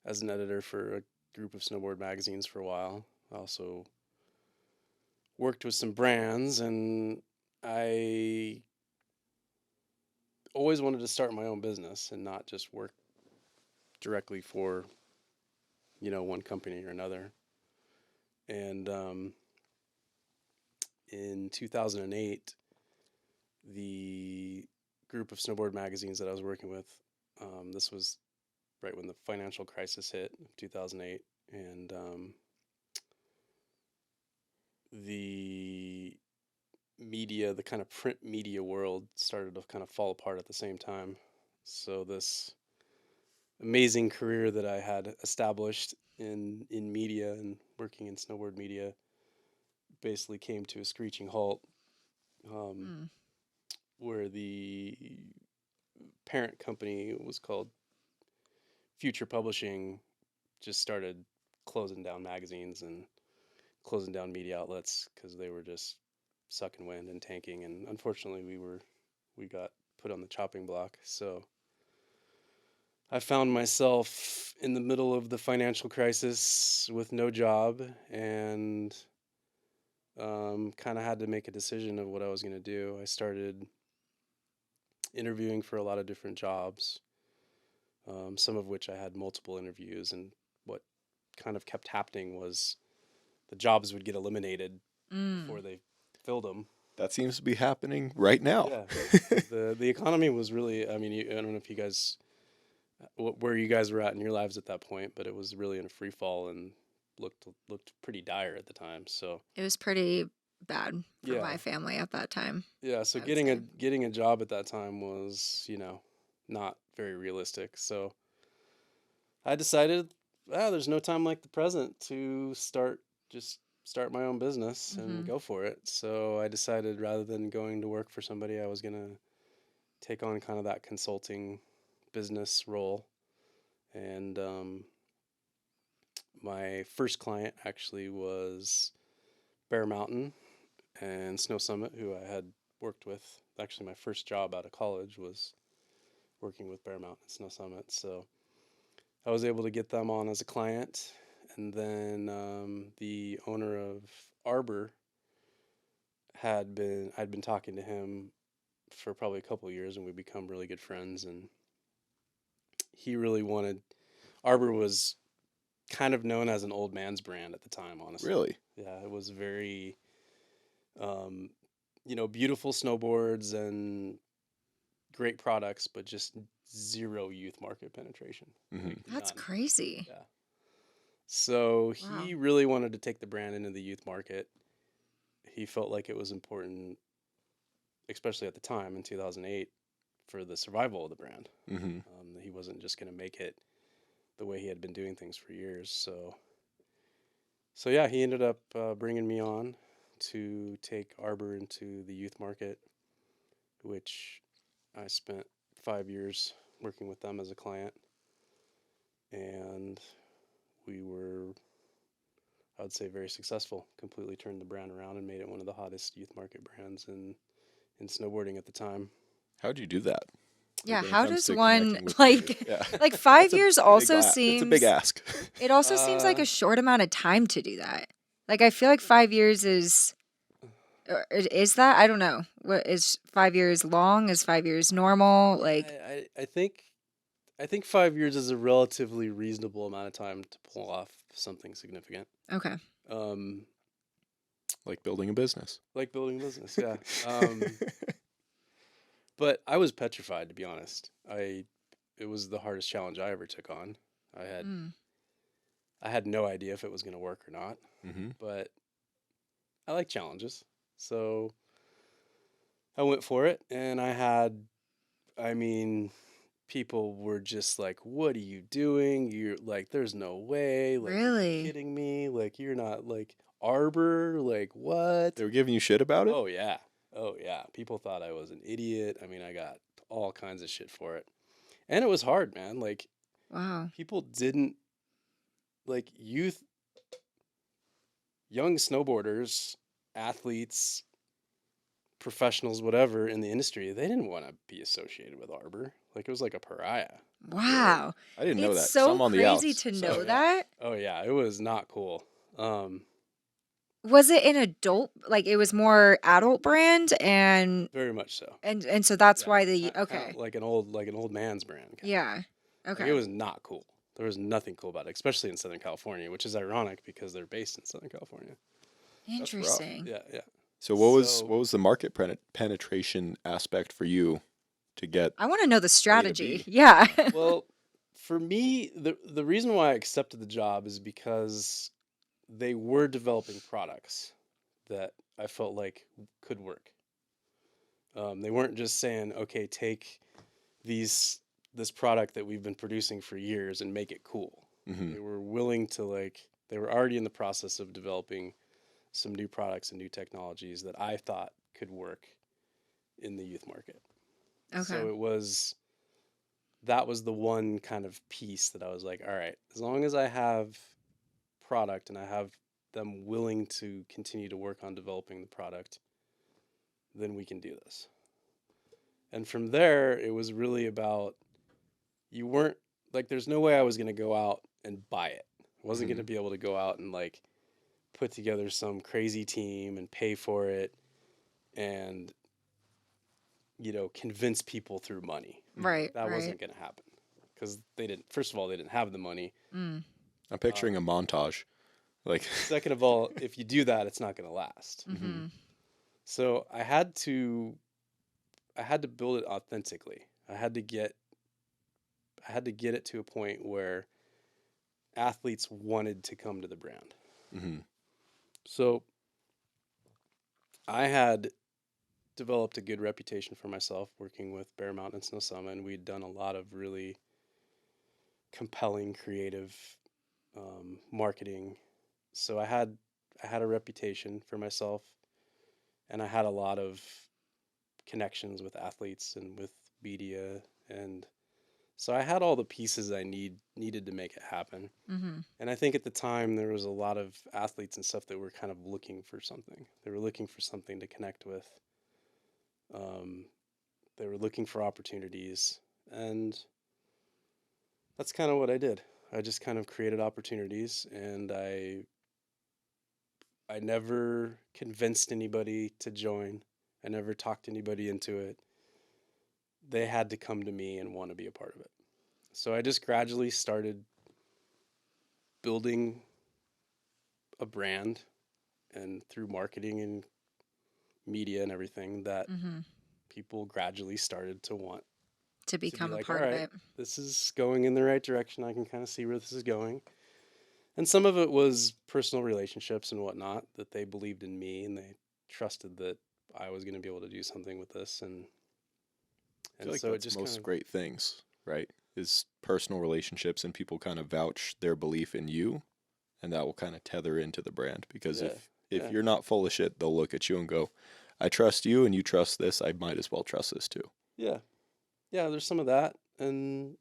as an editor for a group of snowboard magazines for a while. I also worked with some brands, and I always wanted to start my own business and not just work directly for, one company or another. And in 2008, the group of snowboard magazines that I was working with, this was right when the financial crisis hit, 2008, and the media, the kind of print media world started to kind of fall apart at the same time. So this amazing career that I had established in media and working in snowboard media basically came to a screeching halt, Mm. where the parent company was called Future Publishing just started closing down magazines and closing down media outlets because they were just sucking wind and tanking. And unfortunately, we got put on the chopping block. So I found myself in the middle of the financial crisis with no job and kind of had to make a decision of what I was going to do. I started interviewing for a lot of different jobs, some of which I had multiple interviews. And what kind of kept happening was the jobs would get eliminated Mm. before they filled them. That seems to be happening right now. Yeah, the economy was really. I mean, I don't know if you guys, where you guys were at in your lives at that point, but it was really in a free fall and looked pretty dire at the time. So It was pretty bad for yeah, my family at that time, yeah. So I would say. getting a job at that time was, not very realistic. So I decided, there's no time like the present to start my own business and Mm-hmm. go for it. So I decided rather than going to work for somebody, I was gonna take on kind of that consulting business role. And my first client actually was Bear Mountain and Snow Summit, who I had worked with. Actually, my first job out of college was working with Bear Mountain and Snow Summit. So I was able to get them on as a client. And then the owner of Arbor I'd been talking to him for probably a couple of years, and we become really good friends. And he really wanted Arbor was kind of known as an old man's brand at the time, honestly. Really? Yeah, it was very, um, beautiful snowboards and great products, but just zero youth market penetration. Hmm. Like That's none. crazy. Yeah. So Wow. he really wanted to take the brand into the youth market. He felt like it was important, especially at the time in 2008, for the survival of the brand. Hmm. He wasn't just going to make it the way he had been doing things for years. So yeah, he ended up bringing me on to take Arbor into the youth market, which I spent 5 years working with them as a client, and we were, I would say, very successful. Completely turned the brand around and made it one of the hottest youth market brands in snowboarding at the time. How'd you do that? Like Yeah, when it how comes does to one connecting with the youth? like Yeah. like That's 5 a years big also it's a big seems ask. it also seems like Uh, a short amount of time to do that. Like I feel like 5 years is or is that? I don't know. What is 5 years long? Is 5 years normal? Like I think 5 years is a relatively reasonable amount of time to pull off something significant. okay. Um, Like building a business. like building a business, yeah. But I was petrified, to be honest. It was the hardest challenge I ever took on. I had Mm. I had no idea if it was going to work or not, Hmm. but I like challenges, so I went for it. And I mean, people were just like, "What are you doing? You're like, there's no way. Like, are you Really? kidding me? Like, you're not like Arbor. Like, what?" They were giving you shit about it? Oh yeah. Oh yeah. People thought I was an idiot. I mean, I got all kinds of shit for it. And it was hard, man. Like Wow. people didn't like young snowboarders, athletes, professionals, whatever in the industry, they didn't want to be associated with Arbor. Like it was like a pariah. Really? Wow. I didn't know It's that because so I'm on the crazy outs. to So know Yeah. that. Oh yeah, it was not cool. Um, Was it an adult like it was more adult brand very much so. and so that's Yeah. why the Kind okay. of like an old man's brand kind of. Yeah. Like it Okay. was not cool. There was nothing cool about it, especially in Southern California, which is ironic because they're based in Southern California. that's rough. Interesting. Yeah, yeah. So So, what was the market penetration aspect for you to get I want to know the A to strategy. B? Yeah. well, for me, the reason why I accepted the job is because they were developing products that I felt like could work. They weren't just saying, "Okay, take this product that we've been producing for years and make it cool." Hmm. They were willing to they were already in the process of developing some new products and new technologies that I thought could work in the youth market. Okay. So that was the one kind of piece that I was like, all right, as long as I have product and I have them willing to continue to work on developing the product, then we can do this. And from there, it was really about, you weren't like, there's no way I was going to go out and buy it. I wasn't going to be able to go out and like put together some crazy team and pay for it and, convince people through money. Right. That Right. wasn't going to happen because first of all, they didn't have the money. Mm. I'm picturing a montage. Like, Second of all, if you do that, it's not going to last. Mm-hmm. So I had to build it authentically. I had to get it to a point where athletes wanted to come to the brand. mm-hmm. So I had developed a good reputation for myself working with Bear Mountain and Snow Summit, and we'd done a lot of really compelling, creative marketing. So I had a reputation for myself, and I had a lot of connections with athletes and with media, and so I had all the pieces I needed to make it happen. Mm-hmm. And I think at the time there was a lot of athletes and stuff that were kind of looking for something. They were looking for something to connect with. They were looking for opportunities, and that's kind of what I did. I just kind of created opportunities, and I never convinced anybody to join. I never talked anybody into it. They had to come to me and want to be a part of it. So I just gradually started building a brand, and through marketing and media and everything, that Mm-hmm. people gradually started to want To to be become a like, all part of right, it. this is going in the right direction. I can kind of see where this is going. And some of it was personal relationships and whatnot, that they believed in me and they trusted that I was going to be able to do something with this. I feel like so it that's just most kind of, great things, right? Is personal relationships and people kind of vouch their belief in you, and that will kind of tether into the brand. Because yeah, if yeah, you're not full of shit, they'll look at you and go, "I trust you, and you trust this. I might as well trust this too." yeah, yeah, there's some of that. And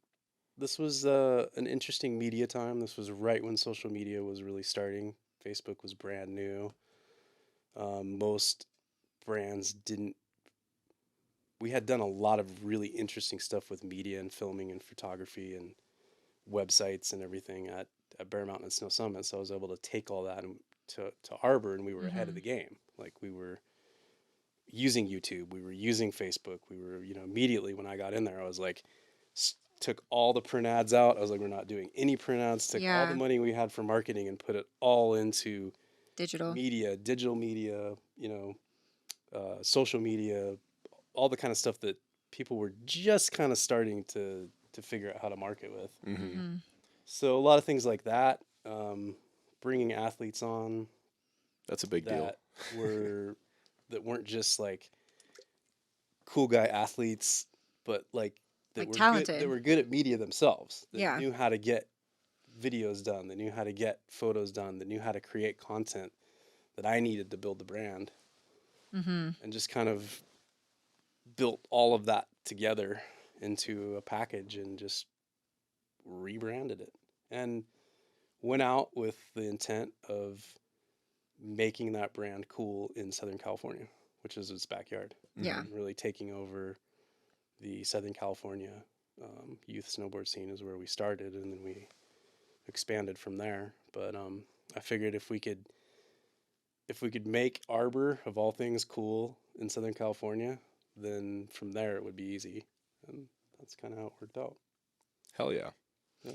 this was an interesting media time. This was right when social media was really starting. Facebook was brand new. Most brands didn't. We had done a lot of really interesting stuff with media and filming and photography and websites and everything at Bear Mountain and Snow Summit. So I was able to take all that to Arbor, and we were ahead of Mm-hmm. the game. Like, we were using YouTube, we were using Facebook, we were, immediately when I got in there, I was like, took all the print ads out. I was like, we're not doing any print ads. Took all the Yeah. money we had for marketing and put it all into Digital. media, digital media, social media, all the kind of stuff that people were just kind of starting to figure out how to market with. Mm-hmm. Mm-hmm. So a lot of things like that, bringing athletes on That's a big deal. that were that weren't just like cool guy athletes, but like Like that talented. were good at media themselves, that Yeah. knew how to get videos done, that knew how to get photos done, that knew how to create content that I needed to build the brand, Mm-hmm. and just kind of built all of that together into a package and just rebranded it and went out with the intent of making that brand cool in Southern California, which is its backyard, Yeah. Mm-hmm. and really taking over the Southern California youth snowboard scene is where we started, and then we expanded from there. But I figured if we could make Arbor of all things cool in Southern California, then from there it would be easy, and that's kind of how it worked out. Hell yeah. Yeah.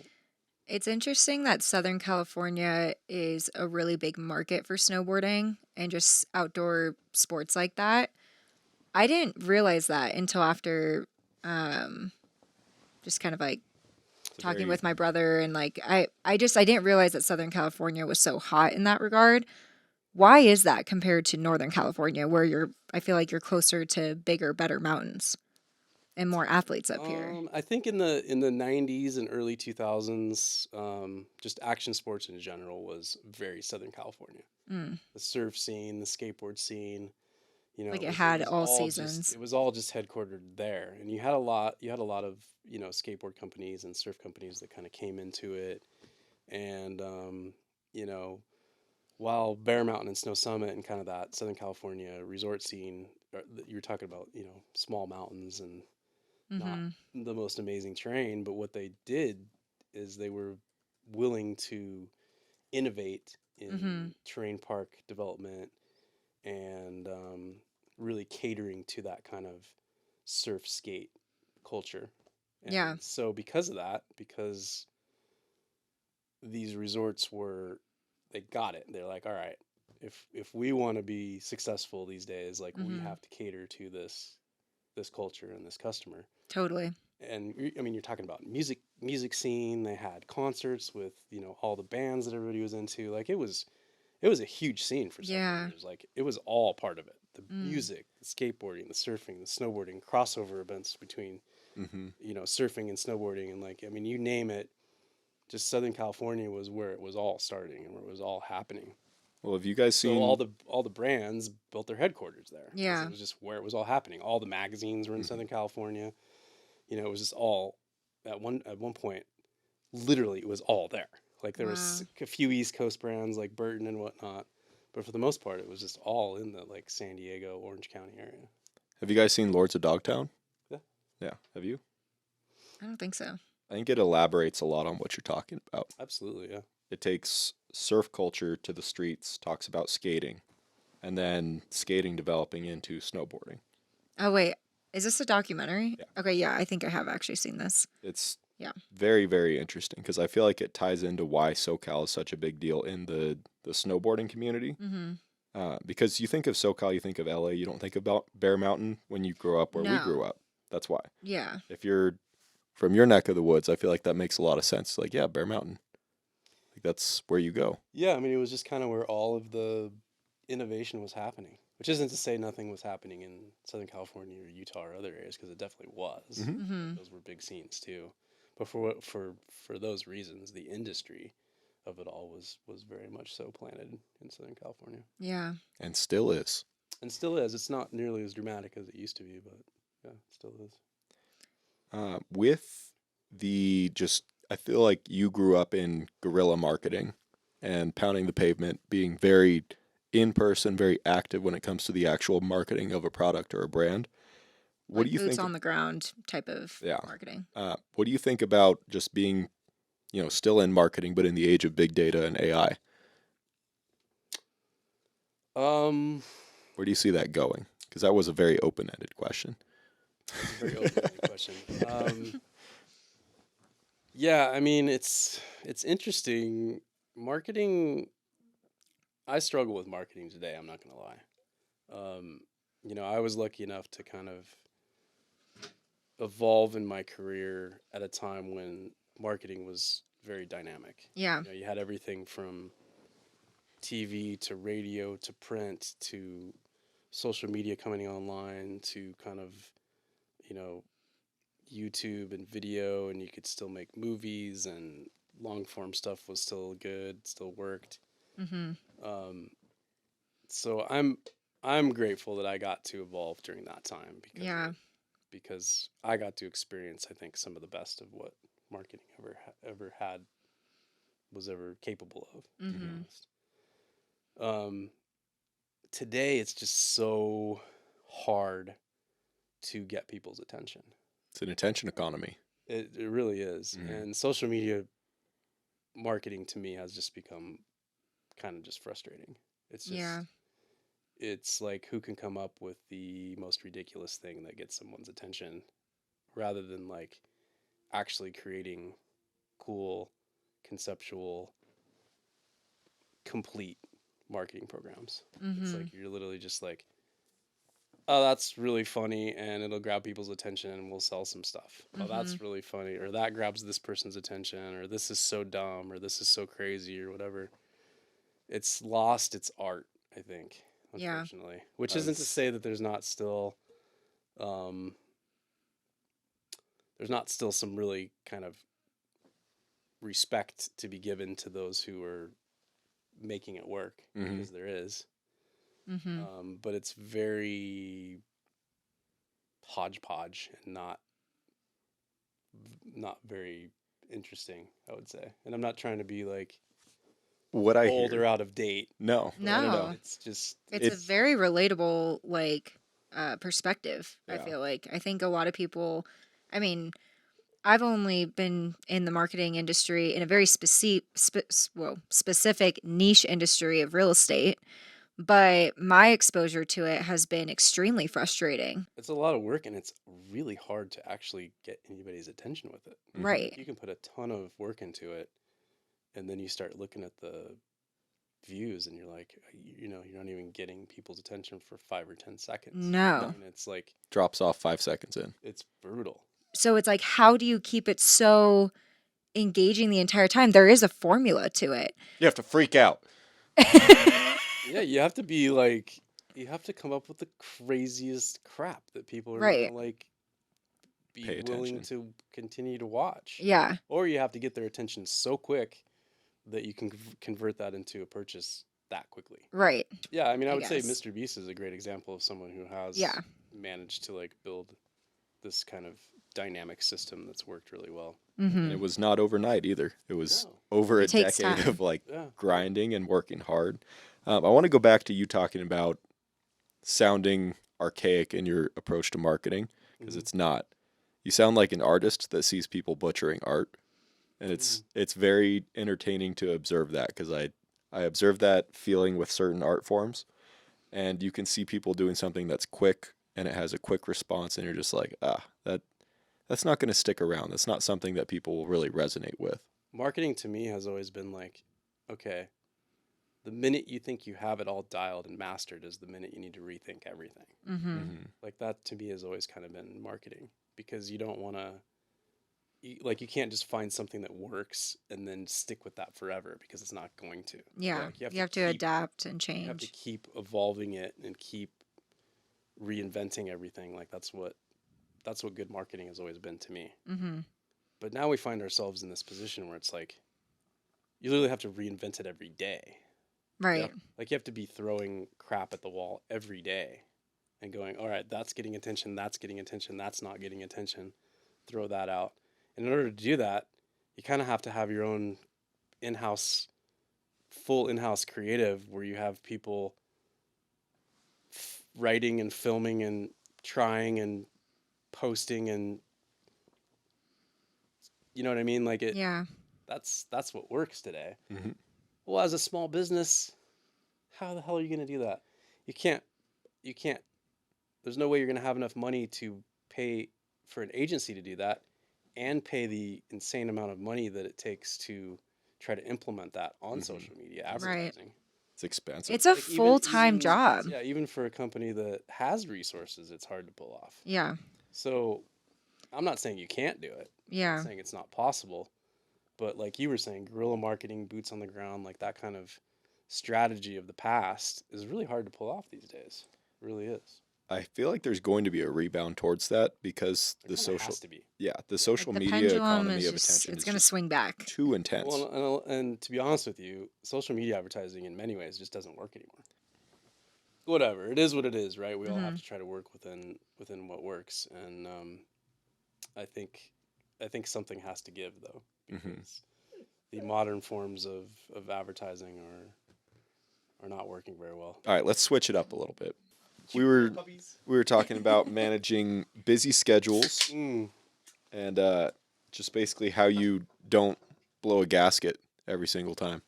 It's interesting that Southern California is a really big market for snowboarding and just outdoor sports like that. I didn't realize that until after um, just kind of like It's a talking very with my brother and like I didn't realize that Southern California was so hot in that regard. Why is that compared to Northern California where I feel like you're closer to bigger, better mountains and more athletes up here? I think in the '90s and early 2000s, just action sports in general was very Southern California. Mm. the surf scene, the skateboard scene. Like it It had was all all just seasons. it was all just headquartered there, and you had a lot of skateboard companies and surf companies that kind of came into it, and you know while Bear Mountain and Snow Summit and kind of that Southern California resort scene, you're talking about small mountains and not Mm-hmm. the most amazing terrain, but what they did is they were willing to innovate Mm-hmm. in terrain park development and really catering to that kind of surf skate culture. Yeah. And so, because of that, because these resorts were, they got it. They're like, all right, if we want to be successful these days, like we Mm-hmm. have to cater to this culture and this customer. Totally. And I mean, you're talking about music scene. They had concerts with all the bands that everybody was into. Like it was a huge scene for several Yeah. years. Like it was all part of it. The Mm. music, the skateboarding, the surfing, the snowboarding, crossover events between Hmm. surfing and snowboarding, and like I mean, you name it. Just Southern California was where it was all starting and where it was all happening. Well, have you guys So seen? all the brands built their headquarters there because it Yeah. was just where it was all happening. All the magazines were in Mhm. Southern California. It was just all at one point. Literally, it was all there. Like there was Wow. a few East Coast brands like Burton and whatnot, but for the most part, it was just all in the like San Diego, Orange County area. Have you guys seen Lords of Dogtown? Yeah, Yeah. Have you? I don't think so. I think it elaborates a lot on what you're talking about. absolutely. Yeah, It takes surf culture to the streets, talks about skating, and then skating developing into snowboarding. Oh wait, is this a documentary? Yeah. Okay, yeah, I think I have actually seen this. It's Yeah. very, very interesting because I feel like it ties into why SoCal is such a big deal in the snowboarding community. Mm-hmm. Because you think of SoCal, you think of LA, you don't think about Bear Mountain when you grow up where we No. grew up. That's why. Yeah. If you're from your neck of the woods, I feel like that makes a lot of sense. Like, yeah, Bear Mountain. Like that's where you go. yeah. I mean, it was just kind of where all of the innovation was happening. Which isn't to say nothing was happening in Southern California or Utah or other areas, because it definitely was. Hmm. Mm-hmm. Those were big scenes too. But for those reasons, the industry of it all was very much so planted in Southern California, Yeah. And still is. and still is. It's not nearly as dramatic as it used to be, but yeah, it still is. With the just, I feel like you grew up in guerrilla marketing and pounding the pavement, being very in person, very active when it comes to the actual marketing of a product or a brand. What do Like you boots think? on the ground type of Yeah. marketing. What do you think about just being, still in marketing, but in the age of big data and AI? Um, Where do you see that going? Because that was a very open ended question. it's a very open-ended question. Yeah, I mean it's interesting. Marketing. I struggle with marketing today. I'm not gonna lie. I was lucky enough to kind of evolve in my career at a time when marketing was very dynamic. Yeah. You had everything from TV to radio to print to social media coming online to kind of, you know, YouTube and video, and you could still make movies, and long form stuff was still good, still worked. Mm-hmm. Um, so I'm grateful that I got to evolve during that time Yeah. because I got to experience, I think, some of the best of what marketing ever had was ever capable of, to be Mm-hmm. honest. Um, Today it's just so hard to get people's attention. It's an attention economy. It really is. Mhm. And social media marketing to me has just become kind of just frustrating. It's just Yeah. it's like who can come up with the most ridiculous thing that gets someone's attention rather than like actually creating cool, conceptual, complete marketing programs. It's Mm-hmm. like you're literally just like, oh, that's really funny, and it'll grab people's attention, and we'll sell some stuff. Oh, Mm-hmm. that's really funny, or that grabs this person's attention, or this is so dumb, or this is so crazy, or whatever. It's lost its art, I think, Yeah. unfortunately. Which isn't to As say that um, there's not still some really kind of respect to be given to those who are making it work Mhm. because there is. Mm-hmm. But it's very hodgepodge and not very interesting, I would say. And I'm not trying to be like What I old or hear. out of date, No, no, but no, no. No, it's just it's a It it's very relatable perspective. I yeah. feel like I think a lot of people. I mean, I've only been in the marketing industry in a very specific niche industry of real estate, but my exposure to it has been extremely frustrating. it's a lot of work and it's really hard to actually get anybody's attention with it. Mhm. Right. You can put a ton of work into it and then you start looking at the views and you're like you're not even getting people's attention for 5 or 10 seconds, No. No. and it's like Drops off 5 seconds in. it's brutal. So it's like, how do you keep it so engaging the entire time? There is a formula to it. You have to freak out. Yeah, you have to be like you have to come up with the craziest crap that people are gonna Right. like be Pay willing attention. to continue to watch, Yeah. or you have to get their attention so quick that you can convert that into a purchase that quickly. Right. Yeah, I mean, I I would say guess. Mr. Beast is a great example of someone who has Yeah. managed to like build this kind of dynamic system that's worked really well. And Mm-hmm. it was not overnight either. It was No. over a It takes decade time. of like Yeah. grinding and working hard. I want to go back to you talking about sounding archaic in your approach to marketing because Mhm. it's not. You sound like an artist that sees people butchering art, and it's very entertaining to observe that because I observe that feeling with certain art forms, and you can see people doing something that's quick and it has a quick response, and you're just like, that's not going to stick around. That's not something that people will really resonate with. Marketing to me has always been like, okay, the minute you think you have it all dialed and mastered is the minute you need to rethink everything. Mm-hmm. Mm-hmm. Like that to me has always kind of been marketing because you don't want to like you can't just find something that works and then stick with that forever because it's not going to. Yeah. Like you have You to have to keep adapt and you have to change. keep evolving it and keep reinventing everything. Like that's what good marketing has always been to me. Mm-hmm. But now we find ourselves in this position where it's like you literally have to reinvent it every day. Yeah. Right. Like you have to be throwing crap at the wall every day and going, all right, that's getting attention, that's getting attention, that's not getting attention. Throw that out. And in order to do that, you kind of have to have your own in-house, full in-house creative where you have people writing and filming and trying and posting and you know what I mean? Like it Yeah. that's what works today. Mm-hmm. Well, as a small business, how the hell are you going to do that? You can't you can't there's no way you're going to have enough money to pay for an agency to do that and pay the insane amount of money that it takes to try to implement that on Mm-hmm. social media Right. advertising. It's expensive. It's a Like full-time job. yeah, even for a company that has resources, it's hard to pull off. Yeah. So I'm not saying you can't do it. I'm not Yeah. saying it's not possible. But like you were saying, guerrilla marketing, boots on the ground, like that kind of strategy of the past is really hard to pull off these days. It really is. I feel like there's going to be a rebound towards that because There kind of has to be. the Like social the media pendulum economy is of just, attention it's is going to just swing back. too intense. Well, and to be honest with you, social media advertising in many ways just doesn't work anymore. Whatever, it is what it is, right? We all have Mm-hmm. to try to work within what works, and I think I think something has to give though, Mhm. because the modern forms of advertising are not working very well. All right, let's switch it up a little bit. We were talking about managing busy schedules Mm. and just basically how you don't blow a gasket every single time.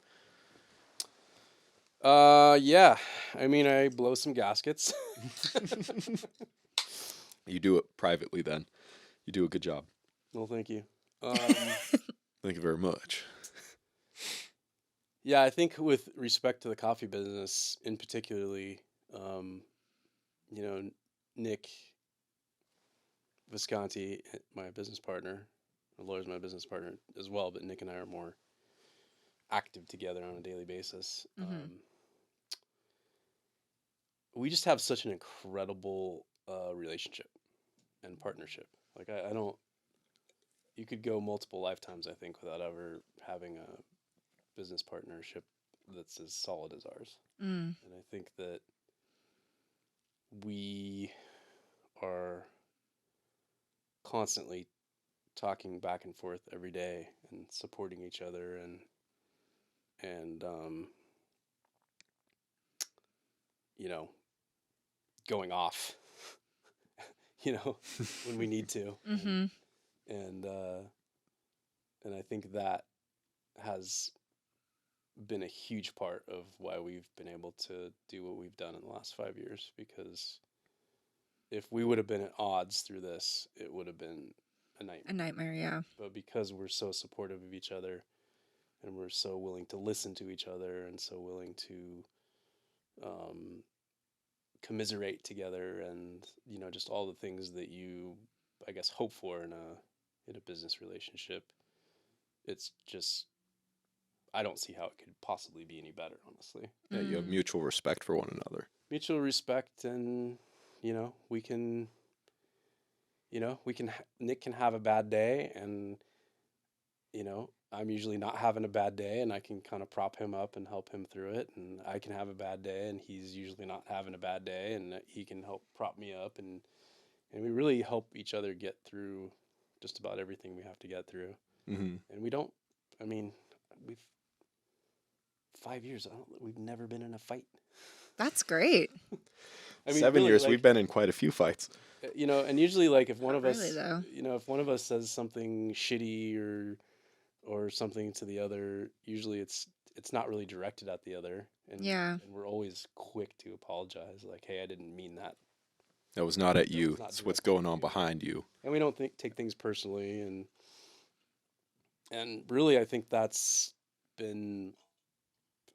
Yeah. I mean, I blow some gaskets. You do it privately then. You do a good job. Well, thank you. Thank you very much. Yeah, I think with respect to the coffee business in particularly, um, you know, Nick Visconti, my business partner, Laura's my business partner as well, but Nick and I are more active together on a daily basis. Mm-hmm. We just have such an incredible relationship and partnership. Like I don't, you could go multiple lifetimes, I think, without ever having a business partnership that's as solid as ours. Mm. And I think that we are constantly talking back and forth every day and supporting each other and you know, going off, you know, when we need to. Mm-hmm. And and I think that has been a huge part of why we've been able to do what we've done in the last 5 years, because if we would have been at odds through this, it would have been a A nightmare. nightmare, yeah. But because we're so supportive of each other and we're so willing to listen to each other and so willing to um, commiserate together, and you know, just all the things that you, I guess, hope for in a business relationship, it's just, I don't see how it could possibly be any better, honestly. Yeah, you have Mm. mutual respect for one another. Mutual respect, and you know, we can, you know, Nick can have a bad day, and you know, I'm usually not having a bad day, and I can kind of prop him up and help him through it. And I can have a bad day, and he's usually not having a bad day, and he can help prop me up, and we really help each other get through just about everything we have to get through. Mm-hmm. And we don't, I mean, we've 5 years. We've never been in a fight. That's great. I mean, 7 really, years, like, we've been in quite a few fights. you know, and usually, like, if one Not of really, us, though. you know, if one of us says something shitty or something to the other, usually it's not really directed at the other, Yeah. and we're always quick to apologize, like, hey, I didn't mean that. That was not at That you. was not It's what's directed going at on you. behind you. And we don't take things personally, and really, I think that's been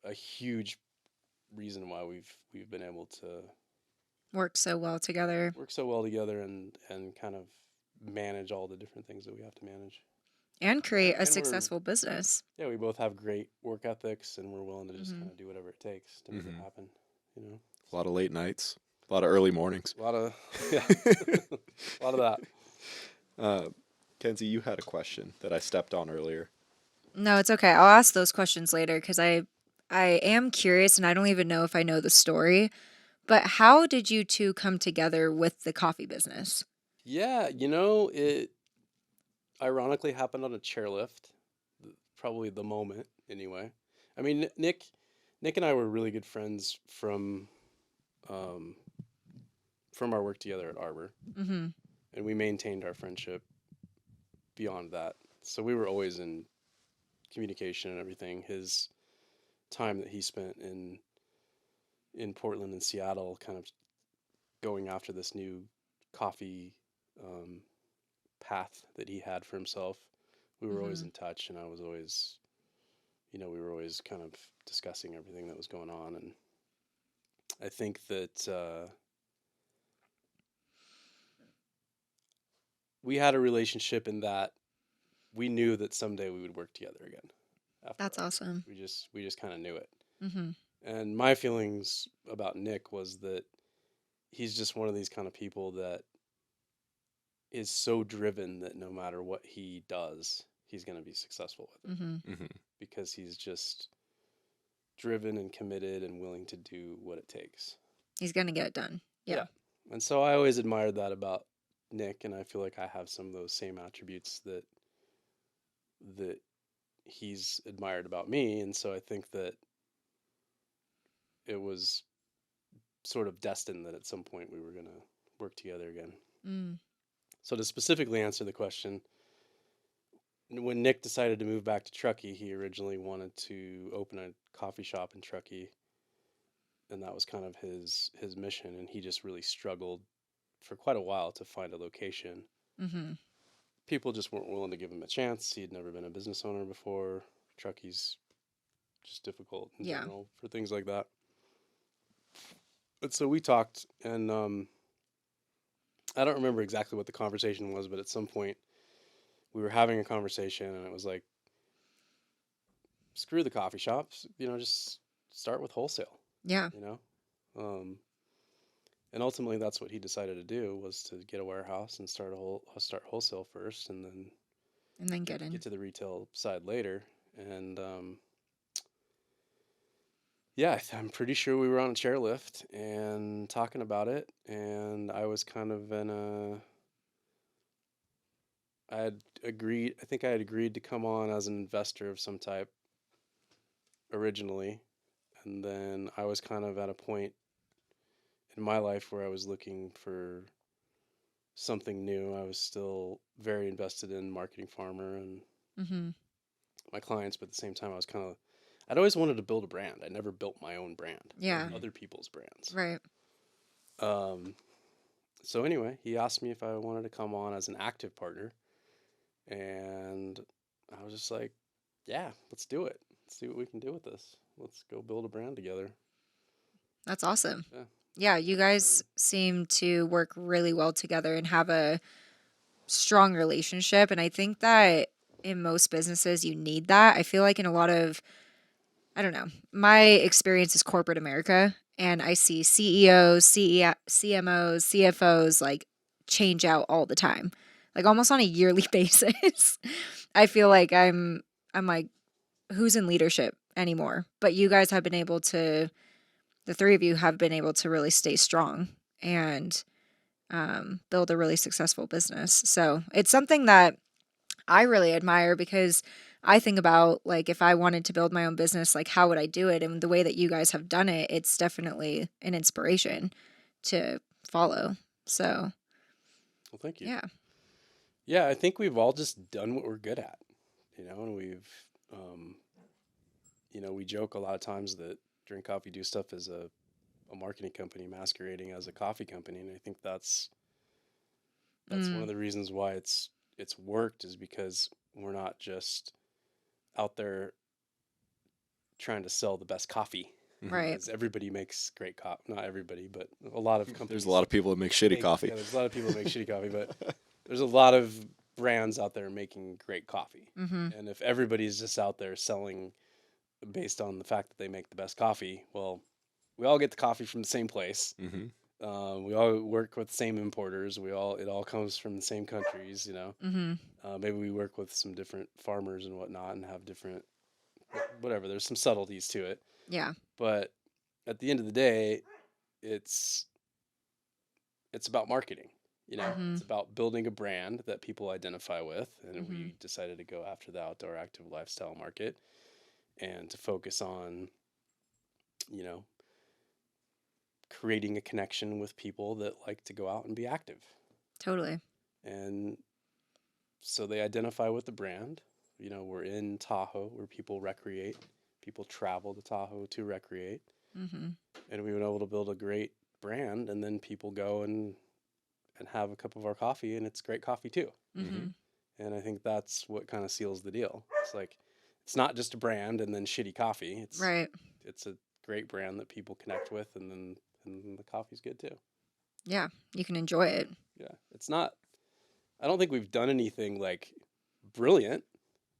a huge reason why we've been able to Work so well together. work so well together and kind of manage all the different things that we have to manage. And create a And we're, successful business. yeah, we both have great work ethics, and we're willing to just Mm-hmm. kind of do whatever it takes to make it Mhm. happen. You know, A lot of late nights, a lot of early mornings. a lot of yeah, a lot of that. Kenzie, you had a question that I stepped on earlier. No, it's okay. I'll ask those questions later because I am curious and I don't even know if I know the story. But how did you two come together with the coffee business? Yeah, you know, it ironically happened on a chairlift, probably the moment anyway. I mean, Nick and I were really good friends um, from our work together at Arbor, Mm-hmm. and we maintained our friendship beyond that. So we were always in communication and everything. His time that he spent in Portland and Seattle, kind of going after this new coffee um, path that he had for himself, we were always Mm-hmm. in touch, and I was always, you know, we were always kind of discussing everything that was going on. And I think that we had a relationship in that we knew that someday we would work together again. After That's Arbor, awesome. we just kind of knew it. Mm-hmm. And my feelings about Nick was that he's just one of these kind of people that is so driven that no matter what he does, he's going to be successful with it, Mm-hmm. Mm-hmm. because he's just driven and committed and willing to do what it takes. He's gonna get it done. Yeah. Yeah. And so I always admired that about Nick, and I feel like I have some of those same attributes that he's admired about me, and so I think that it was sort of destined that at some point we were going to work together again. Mm. So to specifically answer the question, when Nick decided to move back to Truckee, he originally wanted to open a coffee shop in Truckee, and that was kind of his mission. And he just really struggled for quite a while to find a location. Mm-hmm. People just weren't willing to give him a chance. He had never been a business owner before. Truckee's just difficult in Yeah. general for things like that. But so we talked, and I don't remember exactly what the conversation was, but at some point we were having a conversation, and it was like, screw the coffee shops, you know, just start with wholesale, Yeah. you know? And ultimately that's what he decided to do, was to get a warehouse and start wholesale first, and then And then get in. get to the retail side later. And Yeah, I'm pretty sure we were on a chairlift and talking about it, and I was kind of in a. I had agreed. I think I had agreed to come on as an investor of some type originally, and then I was kind of at a point in my life where I was looking for something new. I was still very invested in marketing farmer and Mm-hmm. my clients, but at the same time, I'd always wanted to build a brand. I never built my own brand, built Yeah. other people's brands. Right. Um, so anyway, he asked me if I wanted to come on as an active partner, and I was just like, yeah, let's do it. Let's see what we can do with this. Let's go build a brand together. That's awesome. Yeah. Yeah, you guys seem to work really well together and have a strong relationship. And I think that in most businesses, you need that. I feel like in a lot of, I don't know, my experience is corporate America, and I see CEOs, CMOs, CFOs like change out all the time, like almost on a yearly basis. I feel like I'm like, who's in leadership anymore? But you guys have been able to, the three of you have been able to really stay strong and build a really successful business. So it's something that I really admire because I think about like if I wanted to build my own business, like how would I do it? And the way that you guys have done it, it's definitely an inspiration to follow. So Well, thank you. yeah. Yeah, I think we've all just done what we're good at, and um, we joke a lot of times that Drink Coffee Do Stuff is a marketing company masquerading as a coffee company, and I think that's one Mm, of the reasons why it's worked is because we're not just out there trying to sell the best coffee Hmm. right. because everybody makes great coffee. Not everybody, but a lot of There's companies a lot of people that make shitty coffee. yeah, there's a lot of people that make shitty coffee, but there's a lot of brands out there making great coffee. Mm-hmm. And if everybody's just out there selling based on the fact that they make the best coffee, well, we all get the coffee from the same place. Hmm. We all work with the same importers. It all comes from the same countries. Mm-hmm. Maybe we work with some different farmers and whatnot, and have different whatever. There's some subtleties to it, Yeah. but at the end of the day, it's it's about marketing. Mm-hmm. It's about building a brand that people identify with, and Mm-hmm. we decided to go after the outdoor active lifestyle market and to focus on, you know, creating a connection with people that like to go out and be active. Totally. And so they identify with the brand. We're in Tahoe where people recreate. People travel to Tahoe to recreate. Mm-hmm. And we were able to build a great brand, and then people go and have a cup of our coffee, and it's great coffee too. Mm-hmm. And I think that's what kind of seals the deal. It's like it's not just a brand and then shitty coffee. Right. It's a great brand that people connect with, and the coffee's good too. Yeah. You can enjoy it. Yeah, it's not. I don't think we've done anything like brilliant.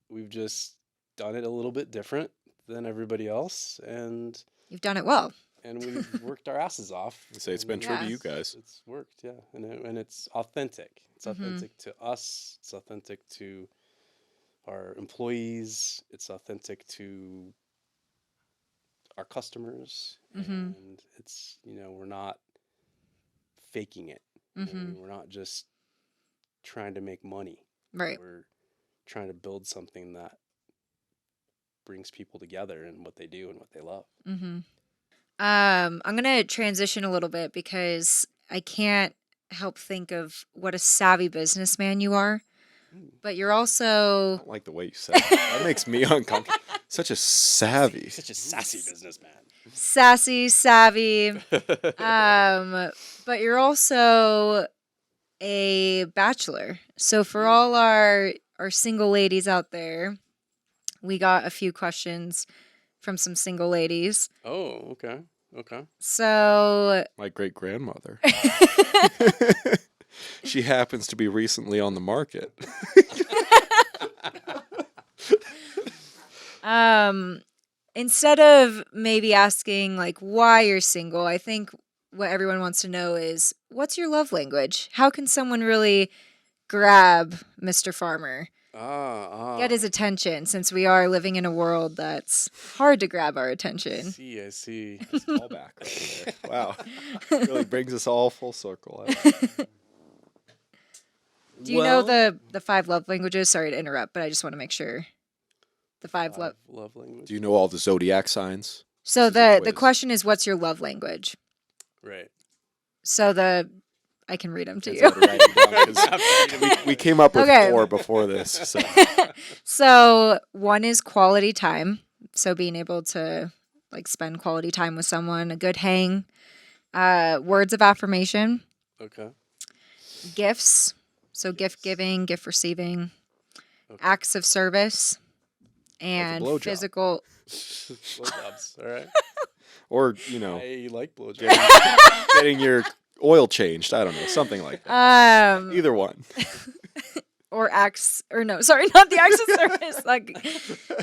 We've just done it a little bit different than everybody else, You've done it well. and we've worked our asses off. I say it's been And true to Yeah. you guys. it's worked, yeah, and it's authentic. It's Mm-hmm. authentic to us. It's authentic to our employees. It's authentic to our customers, Mm-hmm. and it's we're not faking it. Mm-hmm. We're not just trying to make money. Right. We're trying to build something that brings people together in what they do and what they love. Mm-hmm. I'm gonna transition a little bit because I can't help think of what a savvy businessman you are, Mm. but you're I also don't like the way you said it. That makes me uncomfortable. Such a savvy. Such a sassy businessman. sassy, savvy, but you're also a bachelor. So for all our single ladies out there, we got a few questions from some single ladies. Oh, okay. Okay. So My great grandmother. She happens to be recently on the market. instead of maybe asking like why you're single, I think what everyone wants to know is what's your love language? How can someone really grab Mr. Farmer? get his attention, since we are living in a world that's hard to grab our attention. I see. Nice callback right there. Wow. Really brings us all full circle. Do you know the 5 love languages? Sorry to interrupt, but I just want to make sure. The 5 love. Love language. Do you know all the zodiac signs? So This is a the quiz. question is, what's your love language? Right. So I can read them to Ken's you. had to write it down 'cause we came up with Okay. 4 before this. So. So 1 is quality time. So being able to like spend quality time with someone, a good hang. Words of affirmation, Okay. gifts. So gift giving, gift receiving, acts of service, and blowjob. physical. Blowjobs. All right. Or, I like blowjobs. getting your oil changed. I don't know. Something like that. Either one. Or acts, or no, sorry, not the acts of service. Like,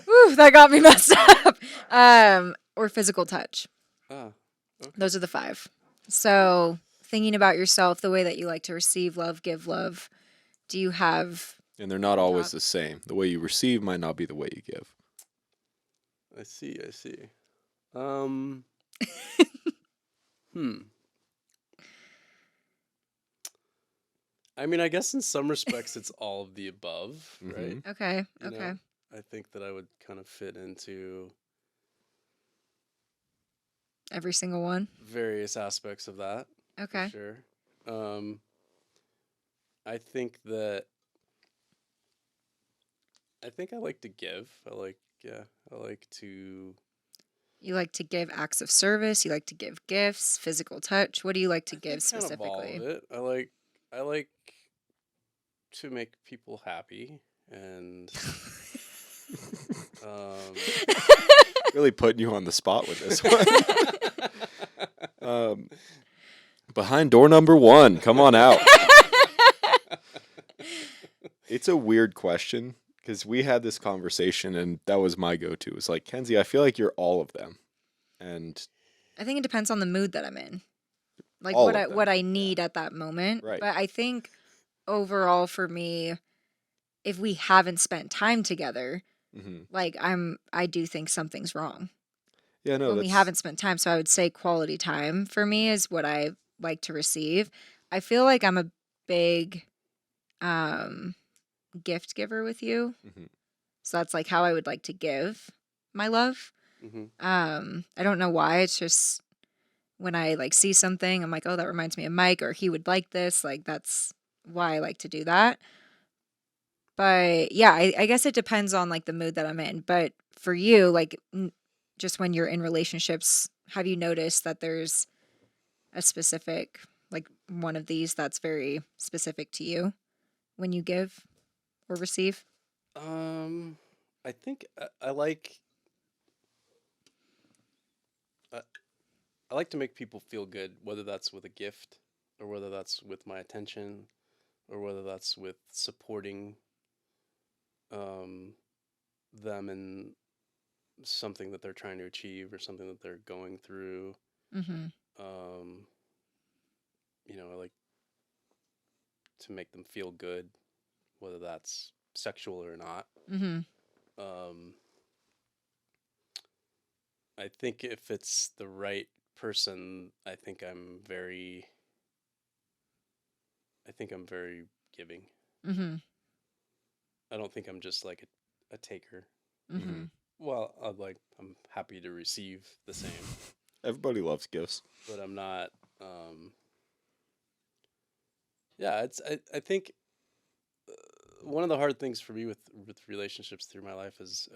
whew, that got me messed up. Or physical touch. Okay. Those are the 5. So thinking about yourself, the way that you like to receive love, give love. Do you have? And they're not always the same. The way you receive might not be the way you give. I see. I mean, I guess in some respects it's all of the above, right? Okay. You know, I think that I would kind of fit into Every single one. various aspects of that. Okay. For sure. I think I like to give. I like to. You like to give acts of service. You like to give gifts, physical touch. What do you like to give specifically? Kind of all of it. I like to make people happy and Really putting you on the spot with this one. Behind door number 1. Come on out. It's a weird question because we had this conversation and that was my go-to. It's like, Kenzie, I feel like you're all of them. And I think it depends on the mood that I'm in. Like all what of them. what I need at that moment. Right. But I think overall for me, if we haven't spent time together, like I do think something's wrong. Yeah, no, when we haven't spent time. So I would say quality time for me is what I like to receive. I feel like I'm a big gift giver with you. So that's like how I would like to give my love. I don't know why. It's just when I like see something, I'm like, oh, that reminds me of Mike, or he would like this. Like that's why I like to do that. But yeah, I guess it depends on like the mood that I'm in. But for you, like just when you're in relationships, have you noticed that there's a specific, like one of these that's very specific to you when you give or receive? I think I like I like to make people feel good, whether that's with a gift or whether that's with my attention or whether that's with supporting them in something that they're trying to achieve or something that they're going through. I like to make them feel good, whether that's sexual or not. I think if it's the right person, I think I'm very giving. I don't think I'm just like a taker. Well, I'm happy to receive the same. Everybody loves gifts. But I'm not I think one of the hard things for me with relationships through my life is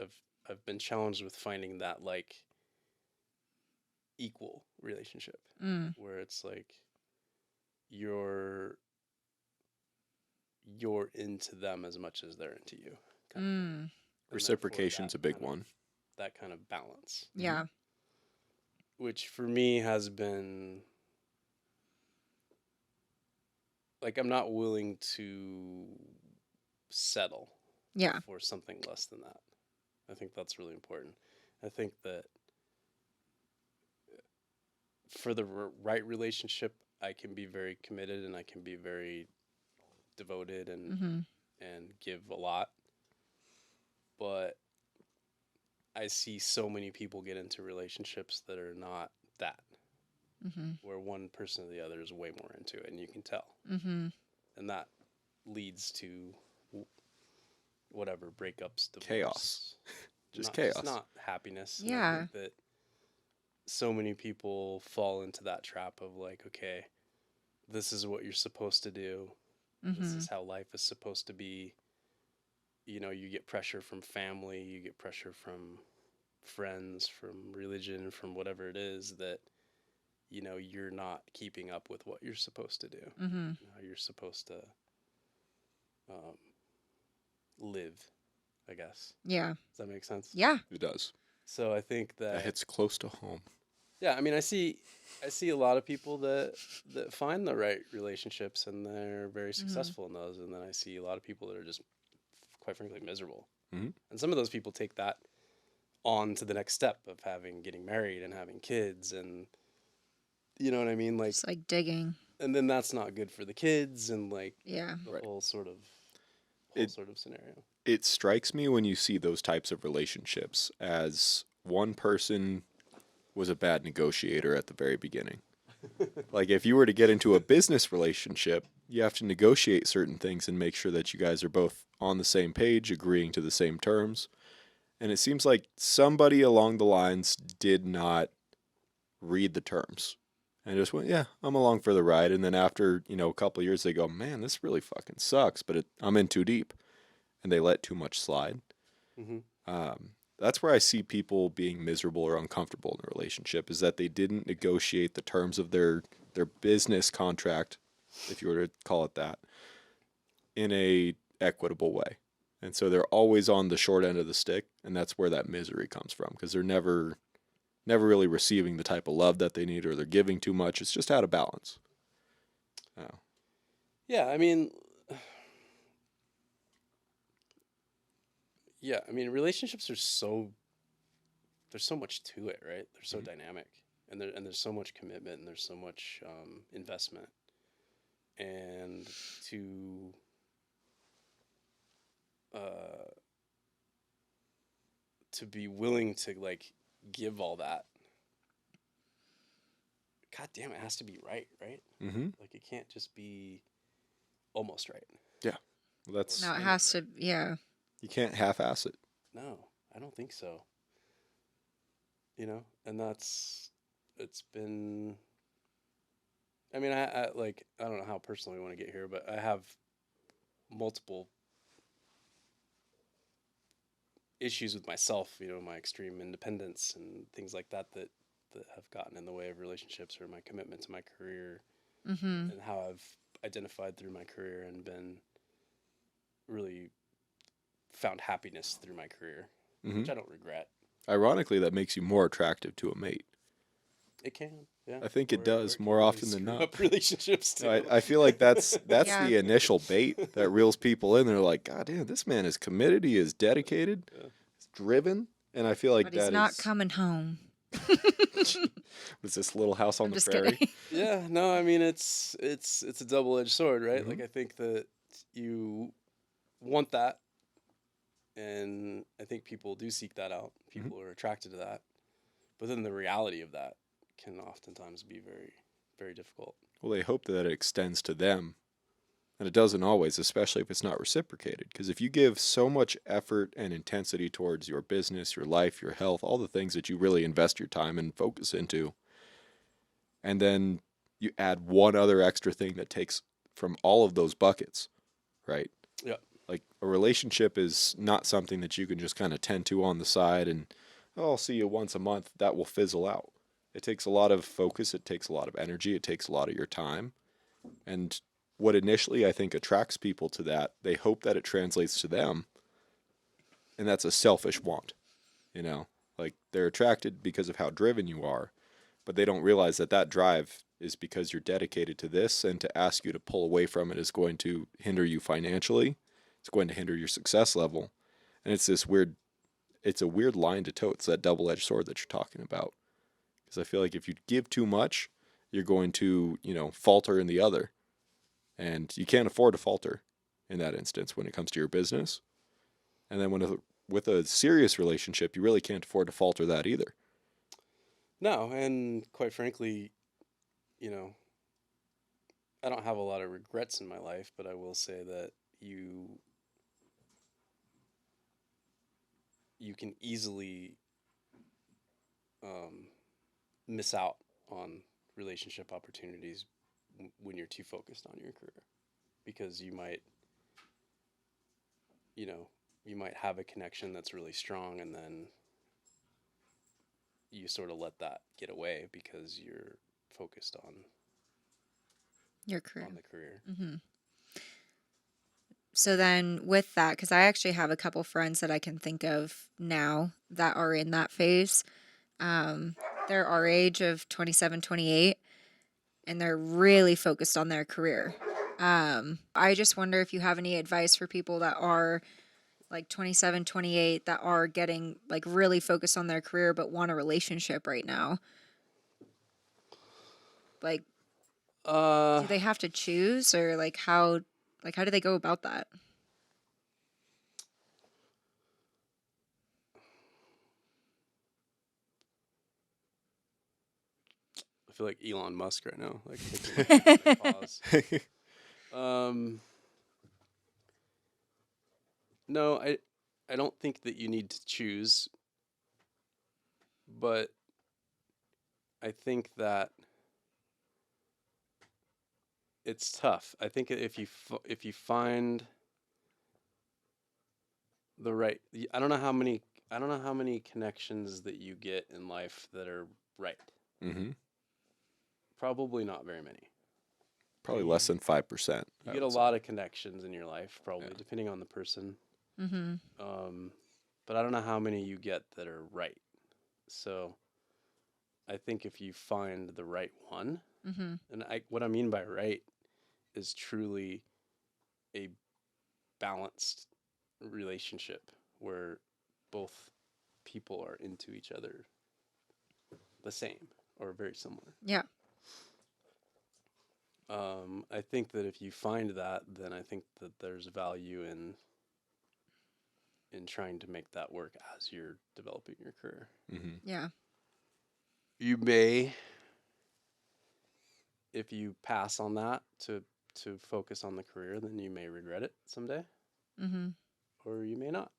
I've been challenged with finding that like equal relationship where it's like you're into them as much as they're into you. Reciprocation's a big one. That kind of balance. Yeah. Which for me has been like I'm not willing to settle for something less than that. I think that's really important. I think that for the right relationship, I can be very committed and I can be very devoted and give a lot. but I see so many people get into relationships that are not that, where one person or the other is way more into it, and you can tell. And that leads to whatever breakups, divorce, Chaos. Just chaos. chaos. Not happiness. Yeah. And I think that so many people fall into that trap of like, okay, this is what you're supposed to do. This is how life is supposed to be. You know, you get pressure from family, you get pressure from friends, from religion, from whatever it is that, you know, you're not keeping up with what you're supposed to do. How you're supposed to live, I guess. Yeah. Does that make sense? Yeah. It does. So I think That hits close to home. yeah, I mean, I see a lot of people that find the right relationships and they're very successful in those, and then I see a lot of people that are just, quite frankly, miserable. And some of those people take that on to the next step of getting married and having kids, and you know what I mean, like It's like digging. and then that's not good for the kids, and like Yeah. the Right. whole sort of scenario. It strikes me when you see those types of relationships as one person was a bad negotiator at the very beginning. Like if you were to get into a business relationship, you have to negotiate certain things and make sure that you guys are both on the same page, agreeing to the same terms. And it seems like somebody along the lines did not read the terms and just went, yeah, I'm along for the ride. And then after, a couple of years, they go, man, this really fucking sucks, but I'm in too deep. And they let too much slide. That's where I see people being miserable or uncomfortable in a relationship, is that they didn't negotiate the terms of their business contract, if you were to call it that, in a equitable way. And so they're always on the short end of the stick, and that's where that misery comes from, because they're never really receiving the type of love that they need, or they're giving too much. It's just out of balance. Oh. Yeah, I mean, relationships are there's so much to it, right? They're so dynamic, and there's so much commitment, and there's so much investment, and to be willing to like give all that. God damn, it has to be right? Like it can't just be almost right. Yeah. Well, No, it has to. Yeah. You can't half-ass it. No, I don't think so. And it's been, I mean, I don't know how personal we want to get here, but I have multiple issues with myself, my extreme independence and things like that have gotten in the way of relationships or my commitment to my career, and how I've identified through my career and been really found happiness through my career, which I don't regret. Ironically, that makes you more attractive to a mate. It can, yeah. I think it does more often than not. Up relationships too. I feel like that's Yeah. the initial bait that reels people in. They're like, God damn, this man is committed. He is dedicated. He's driven. And I feel like But he's not coming home. Was this Little House on I'm the just Prairie? kidding. Yeah, no, I mean it's a double-edged sword, right? Like I think that you want that, and I think people do seek that out. People are attracted to that, but then the reality of that can oftentimes be very, very difficult. Well, they hope that it extends to them, and it doesn't always, especially if it's not reciprocated. Because if you give so much effort and intensity towards your business, your life, your health, all the things that you really invest your time and focus into, and then you add one other extra thing that takes from all of those buckets, right? Yeah. Like a relationship is not something that you can just kind of tend to on the side and, oh, I'll see you once a month. That will fizzle out. It takes a lot of focus. It takes a lot of energy. It takes a lot of your time. And what initially I think attracts people to that, they hope that it translates to them. And that's a selfish want, like they're attracted because of how driven you are, but they don't realize that drive is because you're dedicated to this, and to ask you to pull away from it is going to hinder you financially. It's going to hinder your success level. And it's a weird line to tote. It's that double-edged sword that you're talking about. Because I feel like if you give too much, you're going to, falter in the other. And you can't afford to falter in that instance when it comes to your business. And then when with a serious relationship, you really can't afford to falter that either. No, and quite frankly, you know, I don't have a lot of regrets in my life, but I will say that you can easily um, miss out on relationship opportunities when you're too focused on your career, because you know, you might have a connection that's really strong, and then you sort of let that get away because you're focused Your career. on the career. Mm-hmm. So then with that, because I actually have a couple friends that I can think of now that are in that phase. They're our age of 27, 28, and they're really focused on their career. I just wonder if you have any advice for people that are like 27, 28 that are getting like really focused on their career but want a relationship right now. Like, do they have to choose, or how do they go about that? I feel like Elon Musk right now. Like, taking a pause. No, I don't think that you need to choose, but I think that it's tough. I think if you find the right, I don't know how many connections that you get in life that are right. Mm-hmm. Probably not very many. Probably less than 5%. You get a lot of connections in your life, probably, Yeah. depending on the person. Mm-hmm. But I don't know how many you get that are right. So I think if you find the right one, Mm-hmm. and what I mean by right is truly a balanced relationship where both people are into each other the same or very similar. Yeah. I think that if you find that, then I think that there's value in trying to make that work as you're developing your career. Mm-hmm. Yeah. You may, if you pass on that to focus on the career, then you may regret it someday, Mm-hmm. or you may not,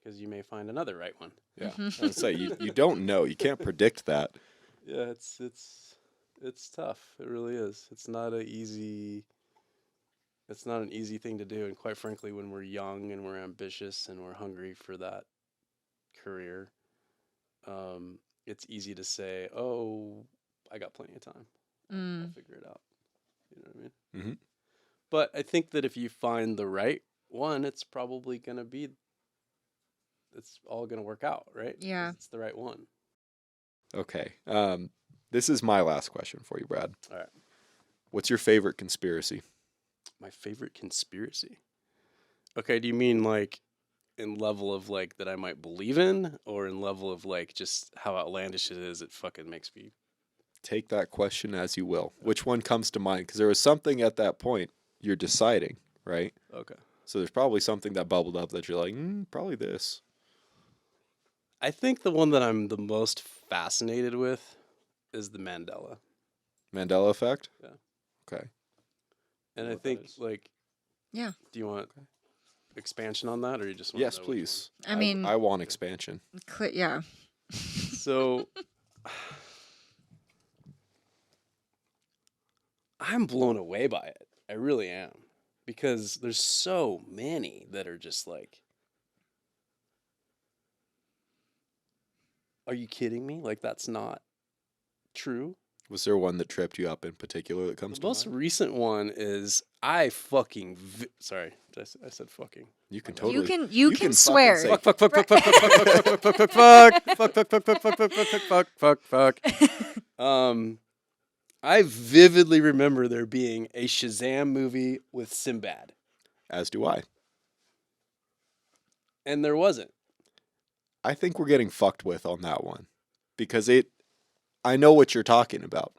because you may find another right one. Yeah. Mm-hmm. I would say you don't know. You can't predict that. Yeah, it's tough. It really is. It's not an easy thing to do, and quite frankly, when we're young and we're ambitious and we're hungry for that career, it's easy to say, "Oh, I got plenty of time. I'll figure it out." You know what I mean? Mm-hmm. But I think that if you find the right one, it's all gonna work out, right? Yeah. 'Cause it's the right one. Okay. This is my last question for you, Brad. All right. What's your favorite conspiracy? My favorite conspiracy. Okay, do you mean like in level of like that I might believe in, or in level of like just how outlandish it is? It fucking makes me. Take that question as you will. Which one comes to mind? Because there was something at that point you're deciding, right? Okay. So there's probably something that bubbled up that you're like, probably this. I think the one that I'm the most fascinated with is the Mandela effect? Yeah. Okay. and Know I what that think is? like, Yeah. do you want expansion on that, or you just want Yes, to know which please. I mean, I want expansion. yeah. one? So I'm blown away by it. I really am, because there's so many that are just like, are you kidding me? Like, that's not true. Was there one that tripped you up in particular that comes The to most mind? recent one is sorry, I said fucking. You can My bad. totally. You can can fucking swear. say- Fuck, fuck, fuck, fuck, fuck, fuck, fuck, fuck, fuck, fuck, fuck, fuck, fuck, fuck, fuck, fuck, fuck, fuck, fuck, fuck. I vividly remember there being a Shazam movie with Sinbad, As do I. and there wasn't. I think we're getting fucked with on that one because I know what you're talking about.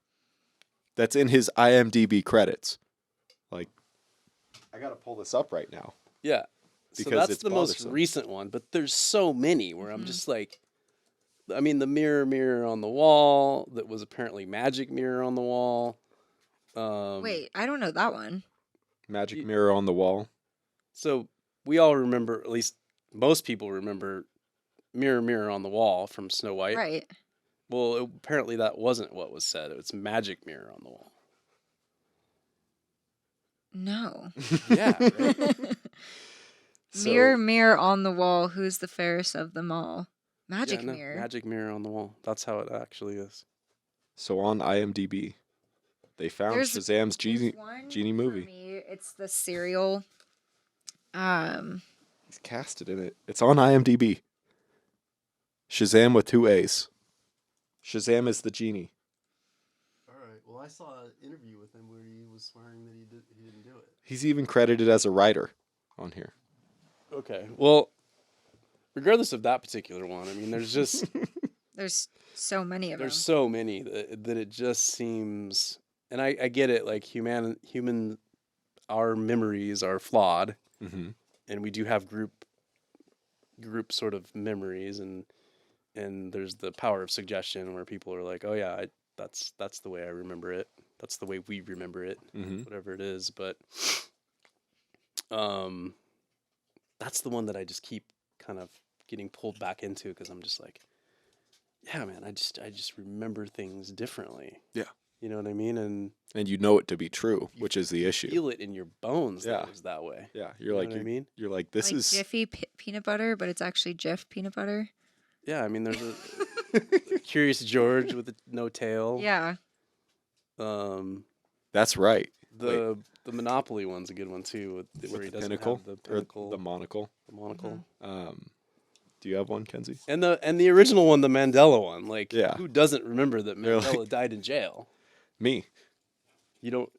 That's in his IMDb credits. Like, I gotta pull this up right now. Yeah. So because that's it's the most bothersome. recent one, but there's so many where I'm just like, I mean, the mirror on the wall that was apparently magic mirror on the wall. Wait, I don't know that one. Magic y- mirror on the wall. So we all remember, at least most people remember, mirror on the wall from Snow White. Right. Well, apparently that wasn't what was said. It's magic mirror on the wall. No. Yeah, right. Mirror, So mirror on the wall, who's the fairest of them all? Yeah, Magic no, mirror. magic mirror on the wall. That's how it actually is. so on IMDb, they found There's Shazam's there's one genie for movie. me. It's the cereal. Um, He's casted in it. It's on IMDb. Shazam with 2 A's. Shazam is the genie. All right. Well, I saw an interview with him where he was swearing that he didn't do it. He's even credited as a writer on here. Okay. Well, regardless of that particular one, I mean, there's just there's so many of them. there's so many that it just seems, and I get it. Like human, our memories are flawed, Mm-hmm. and we do have group sort of memories, and there's the power of suggestion where people are like, oh yeah, that's the way I remember it. That's the way we remember it. Mm-hmm. Whatever it is, but that's the one that I just keep kind of getting pulled back into because I'm just like, yeah, man, I just remember things differently. Yeah. You know what I mean? And And you know it to be true, which is the issue. feel it in your bones that Yeah. it was that way. Yeah, You you're know like, what I mean? you're like, this like is Jiffy peanut butter, but it's actually Jif peanut butter. Yeah, I mean, there's a Curious George with no tail. Yeah. that's right. The Monopoly one's a good one too, where he the doesn't pinnacle, have the or pinnacle, the monocle. the monocle. Do you have one, Kenzie? And the original one, the Mandela one. Like, Yeah. who doesn't remember that They're Mandela like- died in jail? Me, You don't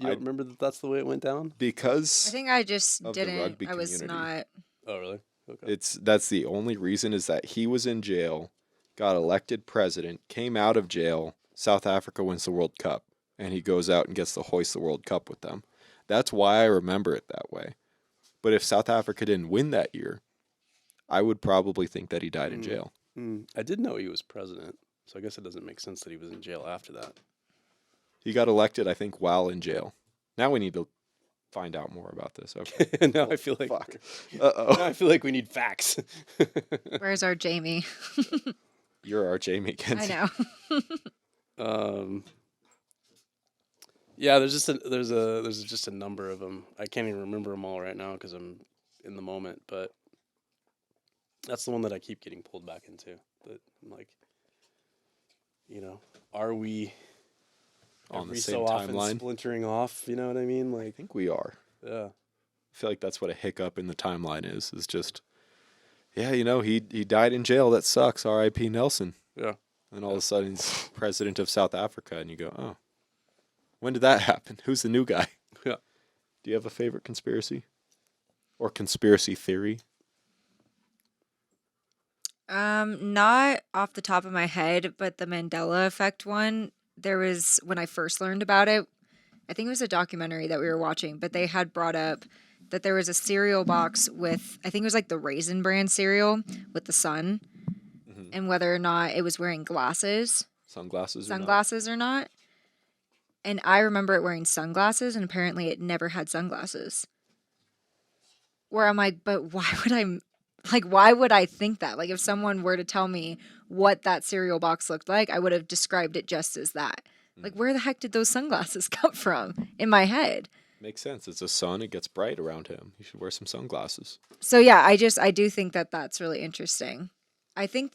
I- remember that that's the way it went down? because I think I just Of the didn't. rugby I was community. not. Oh, really? Okay. that's the only reason is that he was in jail, got elected president, came out of jail. South Africa wins the World Cup, and he goes out and gets to hoist the World Cup with them. That's why I remember it that way. But if South Africa didn't win that year, I would probably think that he died in jail. I did know he was president, so I guess it doesn't make sense that he was in jail after that. He got elected, I think, while in jail. Now we need to find out more about this. Okay. Now I feel like Fuck. now Uh-oh. I feel like we need facts. Where's our Jamie? You're our Jamie, I Kenzie. know. Yeah, there's just a number of them. I can't even remember them all right now because I'm in the moment, but that's the one that I keep getting pulled back into. That I'm like, are we On the every same so often timeline. splintering off? You know what I mean? I Like, think we are. yeah, I feel like that's what a hiccup in the timeline is just, yeah, he died in jail. That sucks. R.I.P. Nelson. yeah. And all of a sudden he's president of South Africa, and you go, oh, when did that happen? Who's the new guy? Yeah. Do you have a favorite conspiracy? Or conspiracy theory? Not off the top of my head, but the Mandela effect one. There was when I first learned about it. I think it was a documentary that we were watching, but they had brought up that there was a cereal box with, I think it was like the Raisin Bran cereal with the sun, and whether or not it was wearing sunglasses or not. And I remember it wearing sunglasses, and apparently it never had sunglasses. Where I'm like, but why would I think that? Like, if someone were to tell me what that cereal box looked like, I would have described it just as that. Like, where the heck did those sunglasses come from in my head? Makes sense. It's the sun. It gets bright around him. You should wear some sunglasses. So yeah, I do think that that's really interesting. I think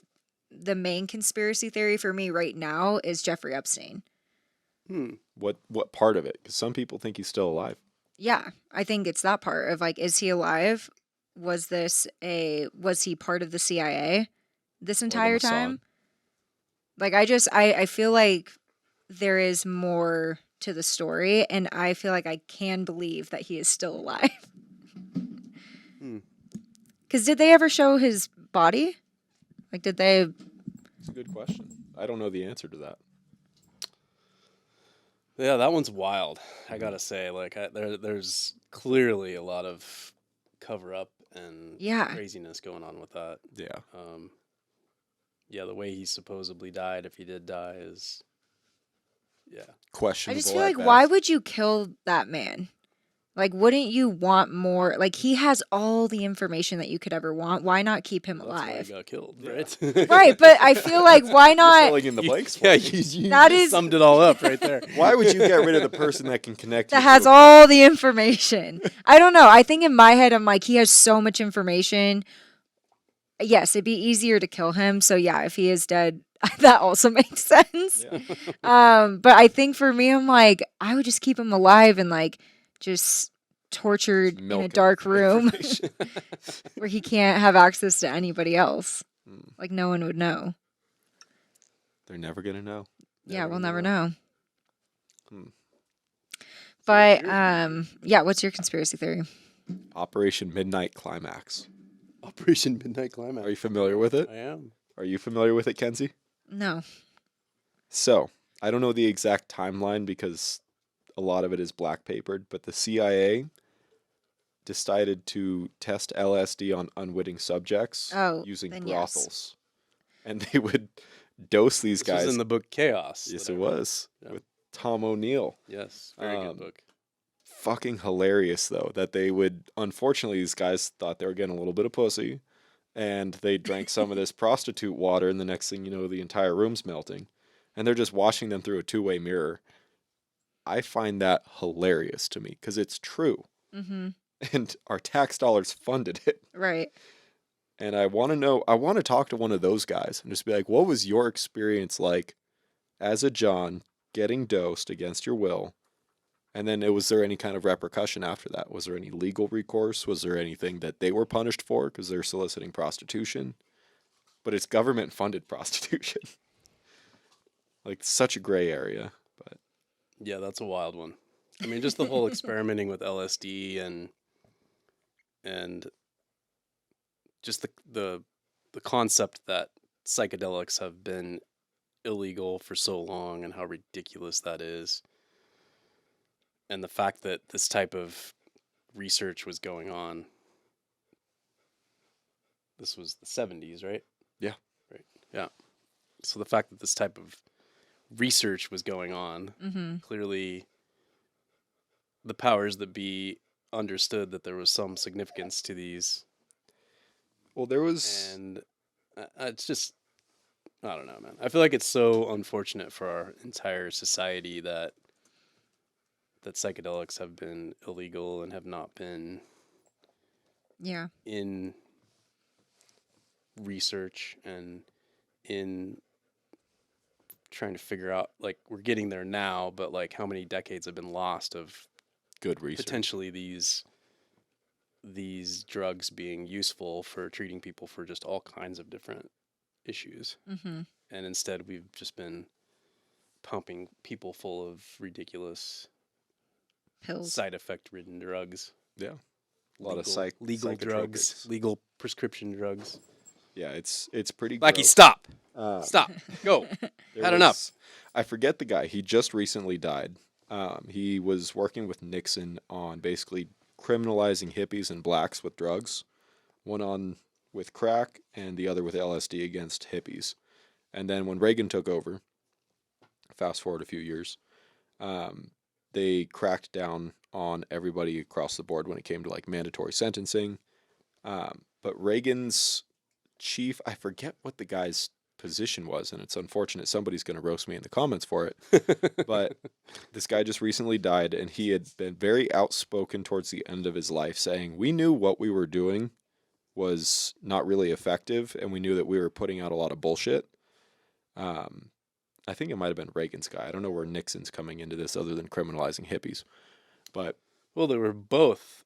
the main conspiracy theory for me right now is Jeffrey Epstein. What part of it? Because some people think he's still alive. Yeah, I think it's that part of like, is he alive? Was he part of the CIA this entire time? Like, I feel like there is more to the story, and I feel like I can believe that he is still alive. Because did they ever show his body? Like, did they? It's a good question. I don't know the answer to that. Yeah, that one's wild. I gotta say, like, there's clearly a lot of cover up and Yeah. craziness going on with that. Yeah. Yeah, the way he supposedly died, if he did die, is I Questionable just feel at like, why best. would you kill that man? Like, wouldn't you want more? Like, he has all the information that you could ever want. Why not keep him well, that's why he alive? got killed, Yeah. right? Right, but I feel like, why You're not? filling in the blanks for Yeah, me. you That just is- summed it all up right there. Why would you get rid of the person that can connect you That to has a all the information. I don't know. I think in my head, I'm like, he has so much information. Yes, it'd be easier to kill him. So yeah, if he is dead, that also makes sense. Yeah. But I think for me, I'm like, I would just keep him alive and like just tortured in milk a him dark for room information. where he can't have access to anybody else. Hmm. Like no one would know. They're never gonna know. Yeah, we'll gonna never know. Hmm. But yeah, what's your conspiracy theory? Operation Midnight Climax. Operation Midnight Climax. Are you familiar with it? I am. Are you familiar with it, Kenzie? No. So, I don't know the exact timeline because a lot of it is black papered, but the CIA decided to test LSD on unwitting subjects using then yes. brothels. And they would dose these This guys. was in the book Chaos. Yes, that it I read. was. Yeah. With Tom O'Neill. Yes, very good Um, book. Fucking hilarious, though, that they would. Unfortunately, these guys thought they were getting a little bit of pussy. And they drank some of this prostitute water, and the next thing you know, the entire room's melting. And they're just watching them through a two-way mirror. I find that hilarious to me because it's true. Mm-hmm. And our tax dollars funded it. Right. And I want to talk to one of those guys and just be like, what was your experience like as a John getting dosed against your will? And then was there any kind of repercussion after that? Was there any legal recourse? Was there anything that they were punished for because they're soliciting prostitution? But it's government funded prostitution. Like such a gray area. But Yeah, that's a wild one. I mean, just the whole experimenting with LSD and just the concept that psychedelics have been illegal for so long and how ridiculous that is. And the fact that this type of research was going on. This was the 70s, right? Yeah. Right. Yeah. So the fact that this type of research was going on, Mm-hmm. clearly the powers that be understood that there was some significance to these. well, there was And it's just, I don't know, man. I feel like it's so unfortunate for our entire society that psychedelics have been illegal and have not been Yeah. in research and in trying to figure out, like, we're getting there now, but like how many decades have been lost of good research. potentially these drugs being useful for treating people for just all kinds of different issues. Mm-hmm. And instead we've just been pumping people full of ridiculous Pills. side effect ridden drugs. Yeah. A lot of legal drugs, psychotropics. legal prescription drugs. Yeah, it's pretty Blackie, gross. stop. Uh, Stop. Go. there Had enough. was- I forget the guy. He just recently died. He was working with Nixon on basically criminalizing hippies and blacks with drugs. One on with crack and the other with LSD against hippies. And then when Reagan took over, fast forward a few years, they cracked down on everybody across the board when it came to like mandatory sentencing. But Reagan's chief, I forget what the guy's position was, and it's unfortunate somebody's going to roast me in the comments for it. But this guy just recently died, and he had been very outspoken towards the end of his life, saying, we knew what we were doing was not really effective, and we knew that we were putting out a lot of bullshit. I think it might have been Reagan's guy. I don't know where Nixon's coming into this other than criminalizing hippies. But Well, they were both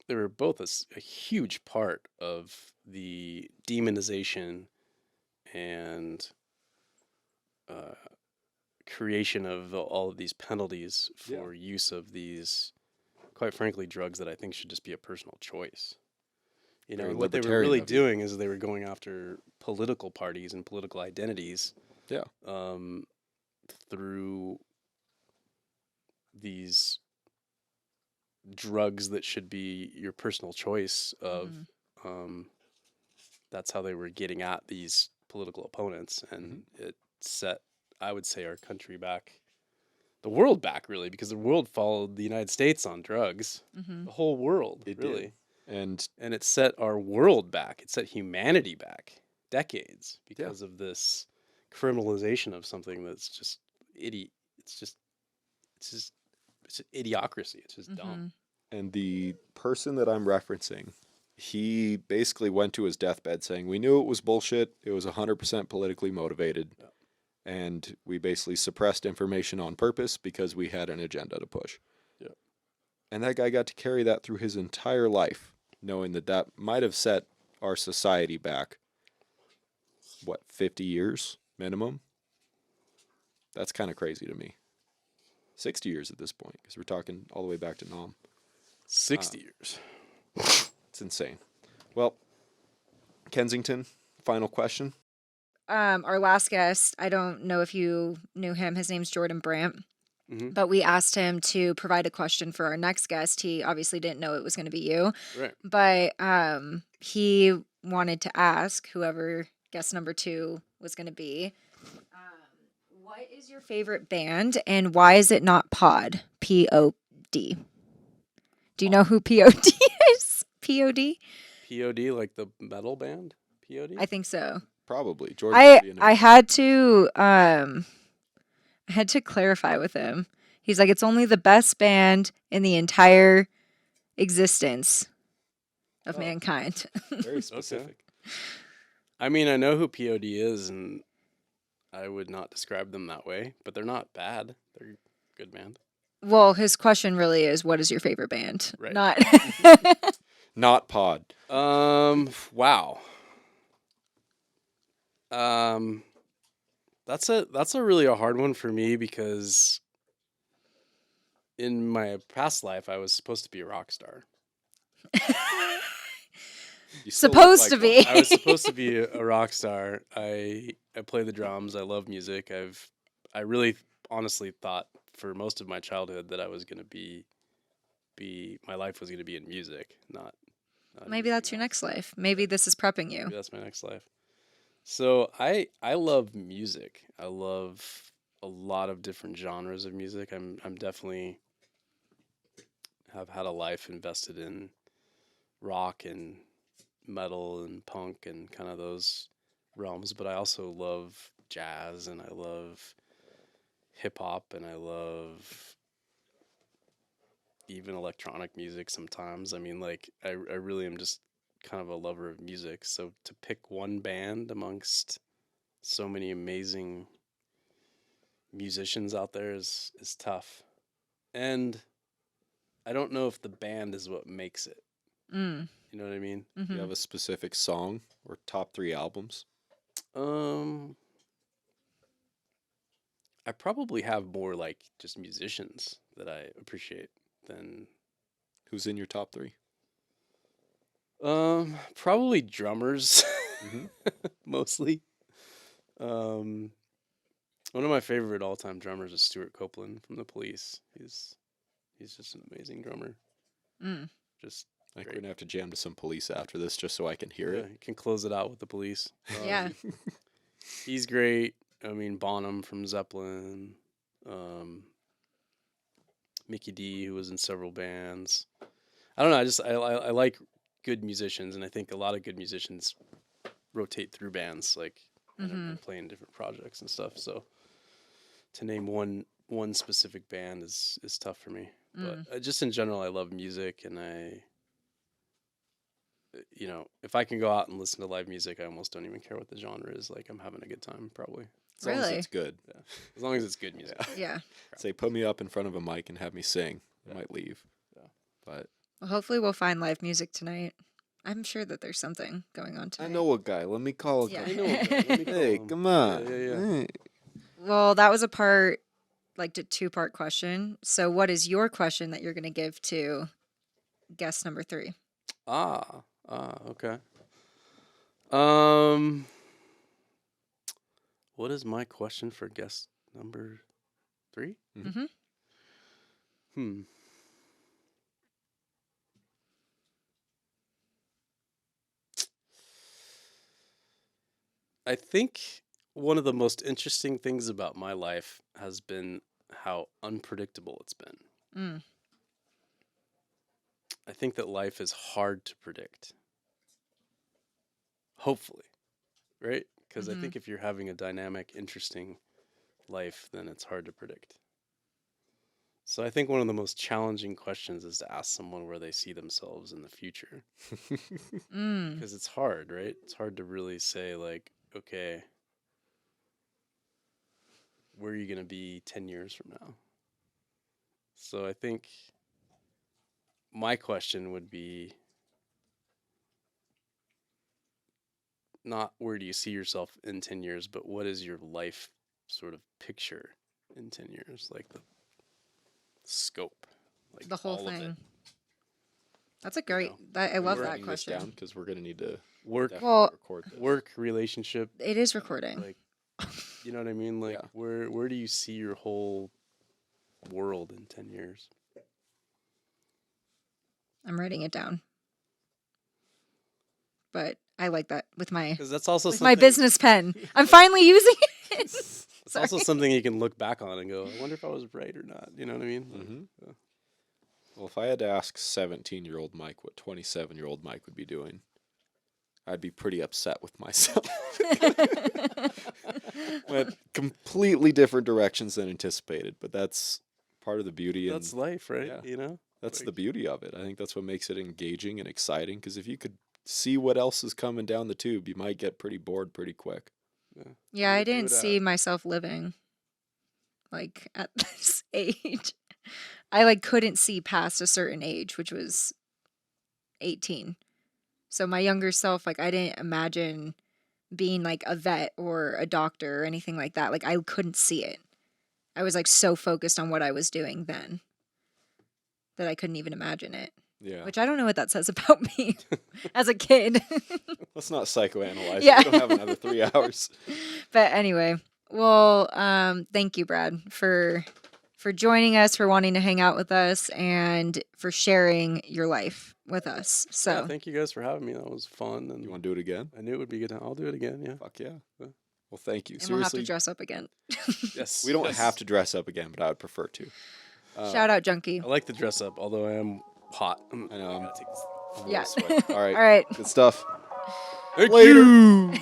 a huge part of the demonization and creation of all of these penalties for use of these, quite frankly, drugs that I think should just be a personal choice. You know, Very what they were libertarian really of you. doing is they were going after political parties and political identities. Yeah. Through these drugs that should be your personal choice of. That's how they were getting at these political opponents, and it set, I would say, our country back, the world back, really, because the world followed the United States on drugs. The whole world, It really. did. And it set our world back. It set humanity back decades because of this criminalization of something that's just It's an idiocracy. It's just dumb. And the person that I'm referencing, he basically went to his deathbed saying, we knew it was bullshit. It was 100% politically motivated. Yeah. And we basically suppressed information on purpose because we had an agenda to push. Yeah. And that guy got to carry that through his entire life, knowing that that might have set our society back, 50 years minimum? That's kind of crazy to me. 60 years at this point, because we're talking all the way back to Nam. 60 years. It's insane. Well, Kensington, final question. Our last guest, I don't know if you knew him. His name's Jordan Brandt. But we asked him to provide a question for our next guest. He obviously didn't know it was going to be you. Right. But he wanted to ask whoever guest number 2 was going to be, what is your favorite band and why is it not Pod? P-O-D. Do you know who P-O-D is? P-O-D? P.O.D. like the metal band? P.O.D.? I think so. Probably. Jordan. I had to clarify with him. He's like, it's only the best band in the entire existence of mankind. Very specific. I mean, I know who P.O.D. is, and I would not describe them that way, but they're not bad. They're a good band. Well, his question really is, what is your favorite band? Right. Not Not Pod. Wow. That's a really a hard one for me because in my past life I was supposed to be a rock star. supposed to be. I was supposed to be a rock star. I play the drums. I love music. I really honestly thought for most of my childhood that I was going to be my life was going to be in music, not Maybe that's your next life. Maybe this is prepping you. Maybe that's my next life. So I love music. I love a lot of different genres of music. I'm definitely have had a life invested in rock and metal and punk and kind of those realms, but I also love jazz and I love hip hop and I love even electronic music sometimes. I mean, like I really am just kind of a lover of music. So to pick one band amongst so many amazing musicians out there is tough. And I don't know if the band is what makes it. You know what I mean? Do you have a specific song or top 3 albums? I probably have more like just musicians that I appreciate than. Who's in your top 3? Probably drummers, mostly. One of my favorite all-time drummers is Stuart Copeland from The Police. He's just an amazing drummer. Just Like we're gonna have to jam to some Police after this just so I can hear it. You can close it out with The Police. Yeah. He's great. I mean, Bonham from Zeppelin, Mickey D, who was in several bands. I don't know. I like good musicians, and I think a lot of good musicians rotate through bands, like and play in different projects and stuff. So to name one specific band is tough for me. But just in general, I love music, and if I can go out and listen to live music, I almost don't even care what the genre is. Like, I'm having a good time, probably. As long as it's good. Yeah. As long as it's good music. Yeah. Say, put me up in front of a mic and have me sing. I might leave. Yeah. But Well, hopefully we'll find live music tonight. I'm sure that there's something going on tonight. I know a guy. Let me call a Yeah. guy. I know a guy. Let me call Hey, him. come on. Yeah. Hey. Well, that was a two-part question. So what is your question that you're going to give to guest number 3? Okay. What is my question for guest number 3? I think one of the most interesting things about my life has been how unpredictable it's been. Mm. I think that life is hard to predict. Hopefully, right? Because I Mhm. think if you're having a dynamic, interesting life, then it's hard to predict. So I think one of the most challenging questions is to ask someone where they see themselves in the future. Mm. Because it's hard, right? It's hard to really say, like, okay, where are you going to be 10 years from now? So I think my question would be not where do you see yourself in 10 years, but what is your life sort of picture in 10 years? Like the scope, like The whole all of it, thing. That's a you great. know? I Are you love Work- that writing this down? question. Because we're going to need to Work, definitely Well, record this. work, relationship, it is recording. like, you know what I mean? Like, Yeah. where do you see your whole world in 10 years? I'm writing it down. But I like that with my Because that's also with something. my business pen. I'm finally using it. It's Sorry. also something you can look back on and go, I wonder if I was right or not. You know what I mean? Mm-hmm. Well, if I had to ask 17-year-old Mike what 27-year-old Mike would be doing, I'd be pretty upset with myself. Went completely different directions than anticipated, but that's part of the beauty. That's And life, right? yeah. You know? that's the Like, beauty of it. I think that's what makes it engaging and exciting, because if you could see what else is coming down the tube, you might get pretty bored pretty quick. Yeah, I do didn't it see myself living like at this age. I like couldn't see past a certain age, which was 18. So my younger self, like I didn't imagine being like a vet or a doctor or anything like that. Like I couldn't see it. I was like so focused on what I was doing then that I couldn't even imagine it. Yeah. Which I don't know what that says about me as a kid. Let's not psychoanalyze. Yeah. We don't have another 3 hours. But anyway, well, thank you, Brad, for joining us, for wanting to hang out with us, and for sharing your life with us. So yeah, thank you guys for having me. That was fun. And You want to do it again? I knew it would be good. I'll do it again. Yeah. Fuck yeah. Yeah. Well, thank you. and we'll have to Seriously, dress up again. Yes. we don't yes. have to dress up again, but I would prefer to. Shout out, Junkie. I like the dress up, although I am hot. I know, I'm- gotta take this. I'm a Yeah. little sweaty. All right. All right. Good stuff. Thank Later. you.